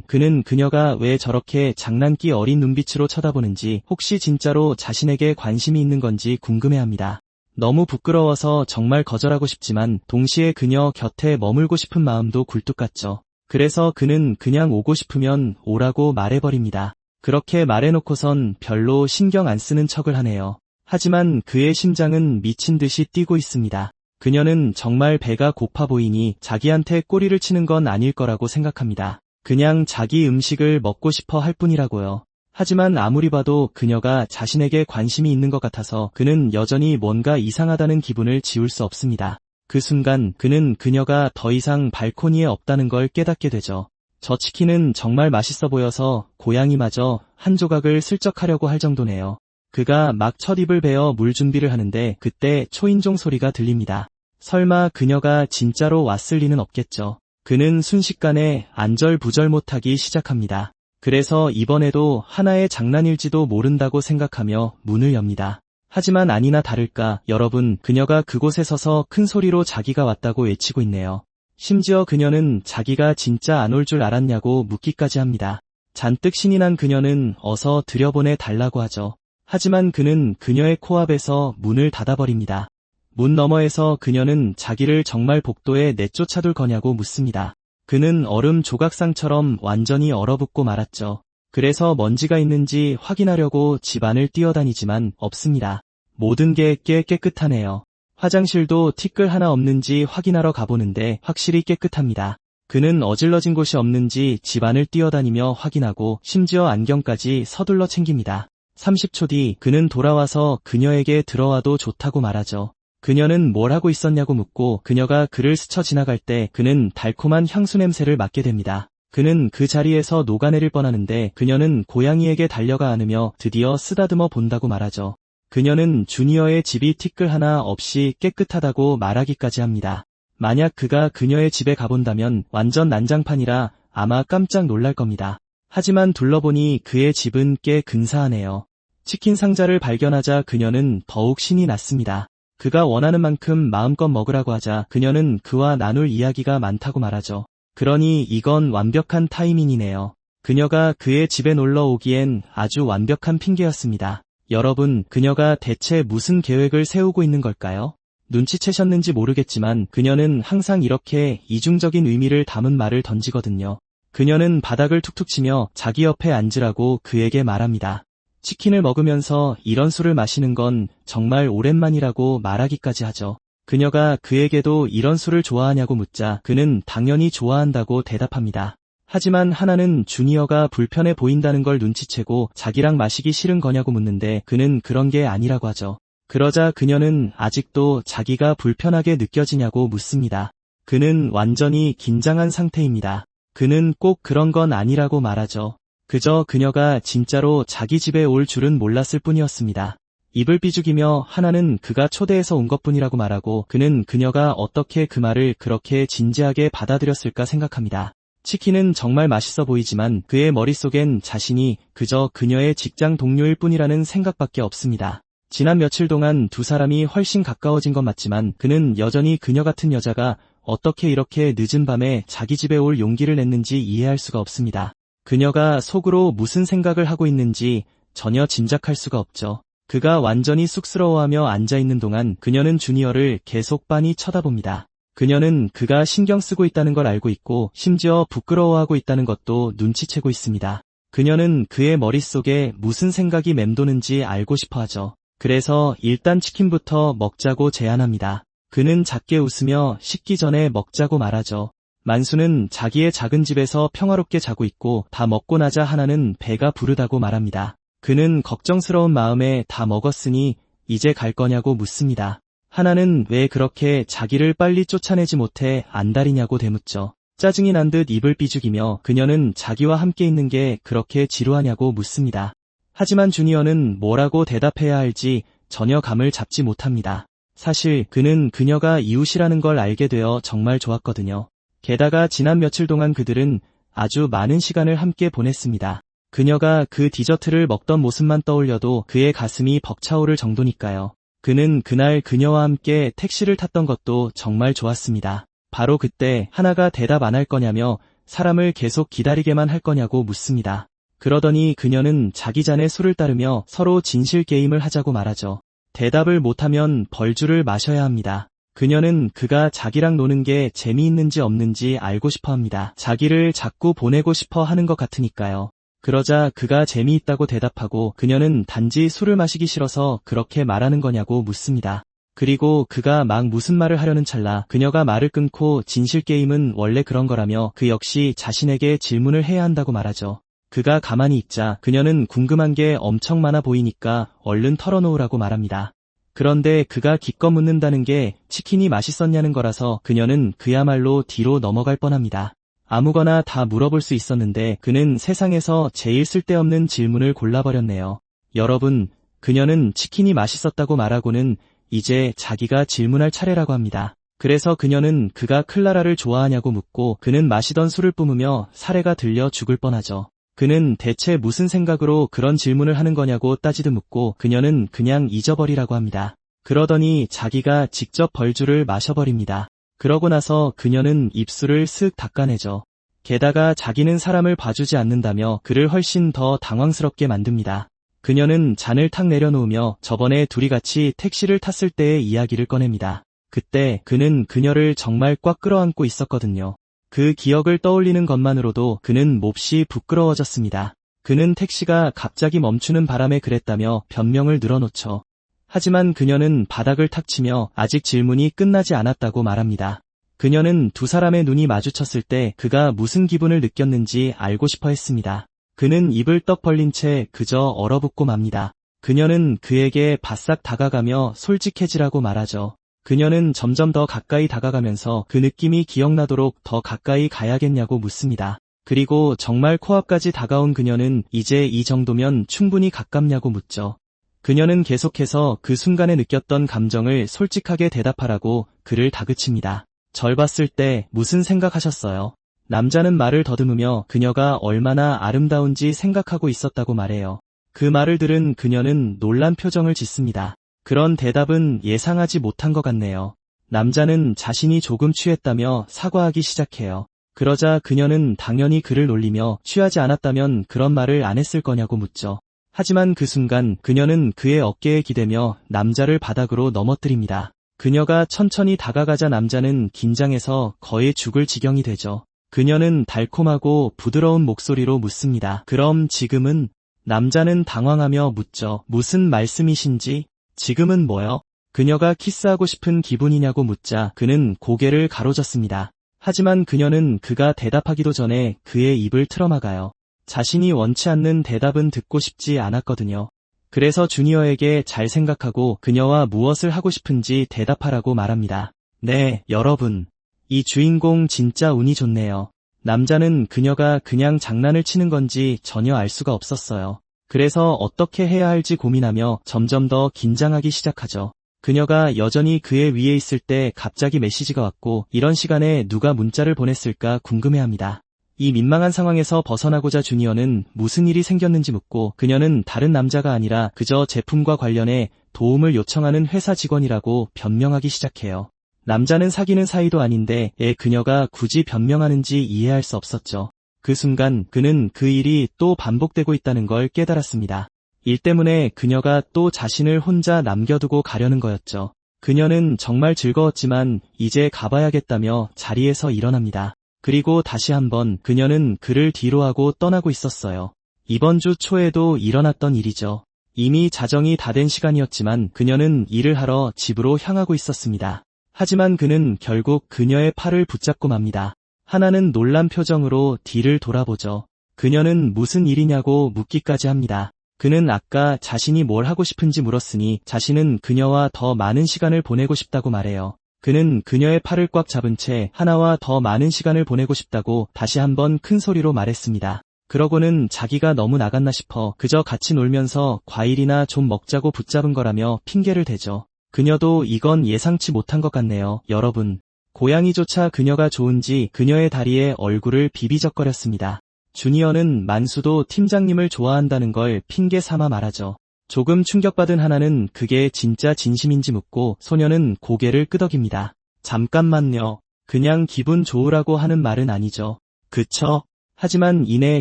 그는 그녀가 왜 저렇게 장난기 어린 눈빛으로 쳐다보는지 혹시 진짜로 자신에게 관심이 있는 건지 궁금해합니다. 너무 부끄러워서 정말 거절하고 싶지만 동시에 그녀 곁에 머물고 싶은 마음도 굴뚝 같죠. 그래서 그는 그냥 오고 싶으면 오라고 말해버립니다. 그렇게 말해놓고선 별로 신경 안 쓰는 척을 하네요. 하지만 그의 심장은 미친 듯이 뛰고 있습니다. 그녀는 정말 배가 고파 보이니 자기한테 꼬리를 치는 건 아닐 거라고 생각합니다. 그냥 자기 음식을 먹고 싶어 할 뿐이라고요. 하지만 아무리 봐도 그녀가 자신에게 관심이 있는 것 같아서 그는 여전히 뭔가 이상하다는 기분을 지울 수 없습니다. 그 순간 그는 그녀가 더 이상 발코니에 없다는 걸 깨닫게 되죠. 저 치킨은 정말 맛있어 보여서 고양이마저 한 조각을 슬쩍 하려고 할 정도네요. 그가 막 첫 입을 베어 물 준비를 하는데 그때 초인종 소리가 들립니다. 설마 그녀가 진짜로 왔을 리는 없겠죠. 그는 순식간에 안절부절 못하기 시작합니다. 그래서 이번에도 하나의 장난일지도 모른다고 생각하며 문을 엽니다. 하지만 아니나 다를까 여러분, 그녀가 그곳에 서서 큰 소리로 자기가 왔다고 외치고 있네요. 심지어 그녀는 자기가 진짜 안 올 줄 알았냐고 묻기까지 합니다. 잔뜩 신이 난 그녀는 어서 들여보내 달라고 하죠. 하지만 그는 그녀의 코앞에서 문을 닫아버립니다. 문 너머에서 그녀는 자기를 정말 복도에 내쫓아둘 거냐고 묻습니다. 그는 얼음 조각상처럼 완전히 얼어붙고 말았죠. 그래서 먼지가 있는지 확인하려고 집안을 뛰어다니지만 없습니다. 모든 게 꽤 깨끗하네요. 화장실도 티끌 하나 없는지 확인하러 가보는데 확실히 깨끗합니다. 그는 어질러진 곳이 없는지 집안을 뛰어다니며 확인하고 심지어 안경까지 서둘러 챙깁니다. 30초 뒤 그는 돌아와서 그녀에게 들어와도 좋다고 말하죠. 그녀는 뭘 하고 있었냐고 묻고 그녀가 그를 스쳐 지나갈 때 그는 달콤한 향수 냄새를 맡게 됩니다. 그는 그 자리에서 녹아내릴 뻔하는데 그녀는 고양이에게 달려가 안으며 드디어 쓰다듬어 본다고 말하죠. 그녀는 주니어의 집이 티끌 하나 없이 깨끗하다고 말하기까지 합니다. 만약 그가 그녀의 집에 가본다면 완전 난장판이라 아마 깜짝 놀랄 겁니다. 하지만 둘러보니 그의 집은 꽤 근사하네요. 치킨 상자를 발견하자 그녀는 더욱 신이 났습니다. 그가 원하는 만큼 마음껏 먹으라고 하자 그녀는 그와 나눌 이야기가 많다고 말하죠. 그러니 이건 완벽한 타이밍이네요. 그녀가 그의 집에 놀러 오기엔 아주 완벽한 핑계였습니다. 여러분, 그녀가 대체 무슨 계획을 세우고 있는 걸까요? 눈치채셨는지 모르겠지만 그녀는 항상 이렇게 이중적인 의미를 담은 말을 던지거든요. 그녀는 바닥을 툭툭 치며 자기 옆에 앉으라고 그에게 말합니다. 치킨을 먹으면서 이런 술을 마시는 건 정말 오랜만이라고 말하기까지 하죠. 그녀가 그에게도 이런 술을 좋아하냐고 묻자 그는 당연히 좋아한다고 대답합니다. 하지만 하나는 주니어가 불편해 보인다는 걸 눈치채고 자기랑 마시기 싫은 거냐고 묻는데 그는 그런 게 아니라고 하죠. 그러자 그녀는 아직도 자기가 불편하게 느껴지냐고 묻습니다. 그는 완전히 긴장한 상태입니다. 그는 꼭 그런 건 아니라고 말하죠. 그저 그녀가 진짜로 자기 집에 올 줄은 몰랐을 뿐이었습니다. 입을 삐죽이며 하나는 그가 초대해서 온 것뿐이라고 말하고 그는 그녀가 어떻게 그 말을 그렇게 진지하게 받아들였을까 생각합니다. 치킨은 정말 맛있어 보이지만 그의 머릿속엔 자신이 그저 그녀의 직장 동료일 뿐이라는 생각밖에 없습니다. 지난 며칠 동안 두 사람이 훨씬 가까워진 건 맞지만 그는 여전히 그녀 같은 여자가 어떻게 이렇게 늦은 밤에 자기 집에 올 용기를 냈는지 이해할 수가 없습니다. 그녀가 속으로 무슨 생각을 하고 있는지 전혀 짐작할 수가 없죠. 그가 완전히 쑥스러워하며 앉아있는 동안 그녀는 주니어를 계속 빤히 쳐다봅니다. 그녀는 그가 신경 쓰고 있다는 걸 알고 있고 심지어 부끄러워하고 있다는 것도 눈치채고 있습니다. 그녀는 그의 머릿속에 무슨 생각이 맴도는지 알고 싶어 하죠. 그래서 일단 치킨부터 먹자고 제안합니다. 그는 작게 웃으며 식기 전에 먹자고 말하죠. 만수는 자기의 작은 집에서 평화롭게 자고 있고 다 먹고 나자 하나는 배가 부르다고 말합니다. 그는 걱정스러운 마음에 다 먹었으니 이제 갈 거냐고 묻습니다. 하나는 왜 그렇게 자기를 빨리 쫓아내지 못해 안달이냐고 되묻죠. 짜증이 난 듯 입을 삐죽이며 그녀는 자기와 함께 있는 게 그렇게 지루하냐고 묻습니다. 하지만 주니어는 뭐라고 대답해야 할지 전혀 감을 잡지 못합니다. 사실 그는 그녀가 이웃이라는 걸 알게 되어 정말 좋았거든요. 게다가 지난 며칠 동안 그들은 아주 많은 시간을 함께 보냈습니다. 그녀가 그 디저트를 먹던 모습만 떠올려도 그의 가슴이 벅차오를 정도니까요. 그는 그날 그녀와 함께 택시를 탔던 것도 정말 좋았습니다. 바로 그때 하나가 대답 안 할 거냐며 사람을 계속 기다리게만 할 거냐고 묻습니다. 그러더니 그녀는 자기 잔에 술을 따르며 서로 진실 게임을 하자고 말하죠. 대답을 못하면 벌주를 마셔야 합니다. 그녀는 그가 자기랑 노는 게 재미있는지 없는지 알고 싶어 합니다. 자기를 자꾸 보내고 싶어 하는 것 같으니까요. 그러자 그가 재미있다고 대답하고 그녀는 단지 술을 마시기 싫어서 그렇게 말하는 거냐고 묻습니다. 그리고 그가 막 무슨 말을 하려는 찰나 그녀가 말을 끊고 진실 게임은 원래 그런 거라며 그 역시 자신에게 질문을 해야 한다고 말하죠. 그가 가만히 있자 그녀는 궁금한 게 엄청 많아 보이니까 얼른 털어놓으라고 말합니다. 그런데 그가 기껏 묻는다는 게 치킨이 맛있었냐는 거라서 그녀는 그야말로 뒤로 넘어갈 뻔합니다. 아무거나 다 물어볼 수 있었는데 그는 세상에서 제일 쓸데없는 질문을 골라버렸네요. 여러분, 그녀는 치킨이 맛있었다고 말하고는 이제 자기가 질문할 차례라고 합니다. 그래서 그녀는 그가 클라라를 좋아하냐고 묻고 그는 마시던 술을 뿜으며 사례가 들려 죽을 뻔하죠. 그는 대체 무슨 생각으로 그런 질문을 하는 거냐고 따지듯 묻고 그녀는 그냥 잊어버리라고 합니다. 그러더니 자기가 직접 벌주를 마셔버립니다. 그러고 나서 그녀는 입술을 쓱 닦아내죠. 게다가 자기는 사람을 봐주지 않는다며 그를 훨씬 더 당황스럽게 만듭니다. 그녀는 잔을 탁 내려놓으며 저번에 둘이 같이 택시를 탔을 때의 이야기를 꺼냅니다. 그때 그는 그녀를 정말 꽉 끌어안고 있었거든요. 그 기억을 떠올리는 것만으로도 그는 몹시 부끄러워졌습니다. 그는 택시가 갑자기 멈추는 바람에 그랬다며 변명을 늘어놓죠. 하지만 그녀는 바닥을 탁 치며 아직 질문이 끝나지 않았다고 말합니다. 그녀는 두 사람의 눈이 마주쳤을 때 그가 무슨 기분을 느꼈는지 알고 싶어 했습니다. 그는 입을 떡 벌린 채 그저 얼어붙고 맙니다. 그녀는 그에게 바싹 다가가며 솔직해지라고 말하죠. 그녀는 점점 더 가까이 다가가면서 그 느낌이 기억나도록 더 가까이 가야겠냐고 묻습니다. 그리고 정말 코앞까지 다가온 그녀는 이제 이 정도면 충분히 가깝냐고 묻죠. 그녀는 계속해서 그 순간에 느꼈던 감정을 솔직하게 대답하라고 그를 다그칩니다. 절 봤을 때 무슨 생각하셨어요? 남자는 말을 더듬으며 그녀가 얼마나 아름다운지 생각하고 있었다고 말해요. 그 말을 들은 그녀는 놀란 표정을 짓습니다. 그런 대답은 예상하지 못한 것 같네요. 남자는 자신이 조금 취했다며 사과하기 시작해요. 그러자 그녀는 당연히 그를 놀리며 취하지 않았다면 그런 말을 안 했을 거냐고 묻죠. 하지만 그 순간 그녀는 그의 어깨에 기대며 남자를 바닥으로 넘어뜨립니다. 그녀가 천천히 다가가자 남자는 긴장해서 거의 죽을 지경이 되죠. 그녀는 달콤하고 부드러운 목소리로 묻습니다. 그럼 지금은? 남자는 당황하며 묻죠. 무슨 말씀이신지? 지금은 뭐요? 그녀가 키스하고 싶은 기분이냐고 묻자 그는 고개를 가로젓습니다. 하지만 그녀는 그가 대답하기도 전에 그의 입을 틀어막아요. 자신이 원치 않는 대답은 듣고 싶지 않았거든요. 그래서 주니어에게 잘 생각하고 그녀와 무엇을 하고 싶은지 대답하라고 말합니다. 네, 여러분. 이 주인공 진짜 운이 좋네요. 남자는 그녀가 그냥 장난을 치는 건지 전혀 알 수가 없었어요. 그래서 어떻게 해야 할지 고민하며 점점 더 긴장하기 시작하죠. 그녀가 여전히 그의 위에 있을 때 갑자기 메시지가 왔고 이런 시간에 누가 문자를 보냈을까 궁금해합니다. 이 민망한 상황에서 벗어나고자 주니어는 무슨 일이 생겼는지 묻고 그녀는 다른 남자가 아니라 그저 제품과 관련해 도움을 요청하는 회사 직원이라고 변명하기 시작해요. 남자는 사귀는 사이도 아닌데 그녀가 굳이 변명하는지 이해할 수 없었죠. 그 순간 그는 그 일이 또 반복되고 있다는 걸 깨달았습니다. 일 때문에 그녀가 또 자신을 혼자 남겨두고 가려는 거였죠. 그녀는 정말 즐거웠지만 이제 가봐야겠다며 자리에서 일어납니다. 그리고 다시 한번 그녀는 그를 뒤로하고 떠나고 있었어요. 이번 주 초에도 일어났던 일이죠. 이미 자정이 다 된 시간이었지만 그녀는 일을 하러 집으로 향하고 있었습니다. 하지만 그는 결국 그녀의 팔을 붙잡고 맙니다. 하나는 놀란 표정으로 뒤를 돌아보죠. 그녀는 무슨 일이냐고 묻기까지 합니다. 그는 아까 자신이 뭘 하고 싶은지 물었으니 자신은 그녀와 더 많은 시간을 보내고 싶다고 말해요. 그는 그녀의 팔을 꽉 잡은 채 하나와 더 많은 시간을 보내고 싶다고 다시 한번 큰 소리로 말했습니다. 그러고는 자기가 너무 나갔나 싶어 그저 같이 놀면서 과일이나 좀 먹자고 붙잡은 거라며 핑계를 대죠. 그녀도 이건 예상치 못한 것 같네요. 여러분, 고양이조차 그녀가 좋은지 그녀의 다리에 얼굴을 비비적거렸습니다. 주니어는 만수도 팀장님을 좋아한다는 걸 핑계 삼아 말하죠. 조금 충격받은 하나는 그게 진짜 진심인지 묻고 소녀는 고개를 끄덕입니다. 잠깐만요. 그냥 기분 좋으라고 하는 말은 아니죠. 그쵸? 하지만 이내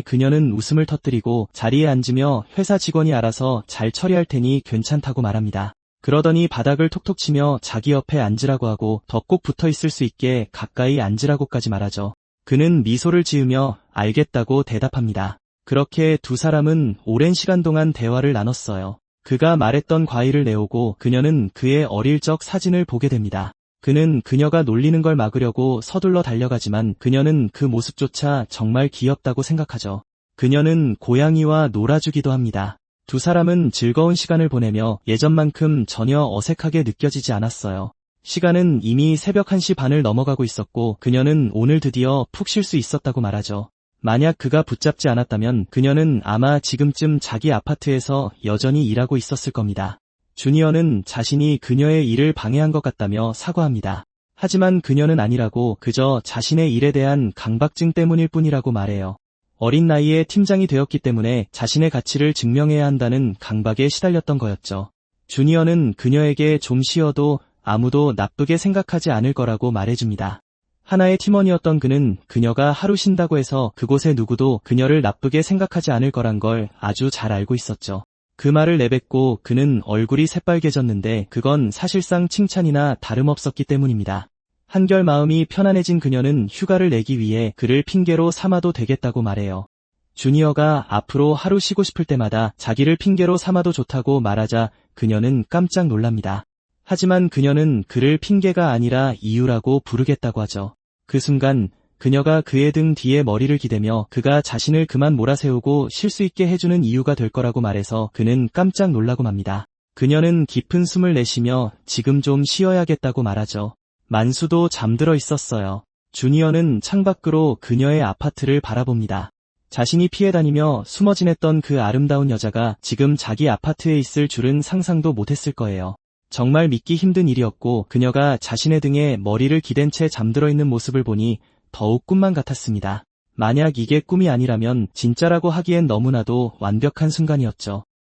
그녀는 웃음을 터뜨리고 자리에 앉으며 회사 직원이 알아서 잘 처리할 테니 괜찮다고 말합니다. 그러더니 바닥을 톡톡 치며 자기 옆에 앉으라고 하고 더 꼭 붙어 있을 수 있게 가까이 앉으라고까지 말하죠. 그는 미소를 지으며 알겠다고 대답합니다. 그렇게 두 사람은 오랜 시간 동안 대화를 나눴어요. 그가 말했던 과일을 내오고 그녀는 그의 어릴 적 사진을 보게 됩니다. 그는 그녀가 놀리는 걸 막으려고 서둘러 달려가지만 그녀는 그 모습조차 정말 귀엽다고 생각하죠. 그녀는 고양이와 놀아주기도 합니다. 두 사람은 즐거운 시간을 보내며 예전만큼 전혀 어색하게 느껴지지 않았어요. 시간은 이미 새벽 1시 반을 넘어가고 있었고 그녀는 오늘 드디어 푹 쉴 수 있었다고 말하죠. 만약 그가 붙잡지 않았다면 그녀는 아마 지금쯤 자기 아파트에서 여전히 일하고 있었을 겁니다. 주니어는 자신이 그녀의 일을 방해한 것 같다며 사과합니다. 하지만 그녀는 아니라고 그저 자신의 일에 대한 강박증 때문일 뿐이라고 말해요. 어린 나이에 팀장이 되었기 때문에 자신의 가치를 증명해야 한다는 강박에 시달렸던 거였죠. 주니어는 그녀에게 좀 쉬어도 아무도 나쁘게 생각하지 않을 거라고 말해줍니다. 하나의 팀원이었던 그는 그녀가 하루 쉰다고 해서 그곳의 누구도 그녀를 나쁘게 생각하지 않을 거란 걸 아주 잘 알고 있었죠. 그 말을 내뱉고 그는 얼굴이 새빨개졌는데 그건 사실상 칭찬이나 다름없었기 때문입니다. 한결 마음이 편안해진 그녀는 휴가를 내기 위해 그를 핑계로 삼아도 되겠다고 말해요. 주니어가 앞으로 하루 쉬고 싶을 때마다 자기를 핑계로 삼아도 좋다고 말하자 그녀는 깜짝 놀랍니다. 하지만 그녀는 그를 핑계가 아니라 이유라고 부르겠다고 하죠. 그 순간 그녀가 그의 등 뒤에 머리를 기대며 그가 자신을 그만 몰아세우고 쉴 수 있게 해주는 이유가 될 거라고 말해서 그는 깜짝 놀라고 맙니다. 그녀는 깊은 숨을 내쉬며 지금 좀 쉬어야겠다고 말하죠. 만수도 잠들어 있었어요. 주니어는 창밖으로 그녀의 아파트를 바라봅니다. 자신이 피해 다니며 숨어 지냈던 그 아름다운 여자가 지금 자기 아파트에 있을 줄은 상상도 못했을 거예요. 정말 믿기 힘든 일이었고 그녀가 자신의 등에 머리를 기댄 채 잠들어 있는 모습을 보니 더욱 꿈만 같았습니다. 만약 이게 꿈이 아니라면 진짜라고 하기엔 너무나도 완벽한 순간이었죠.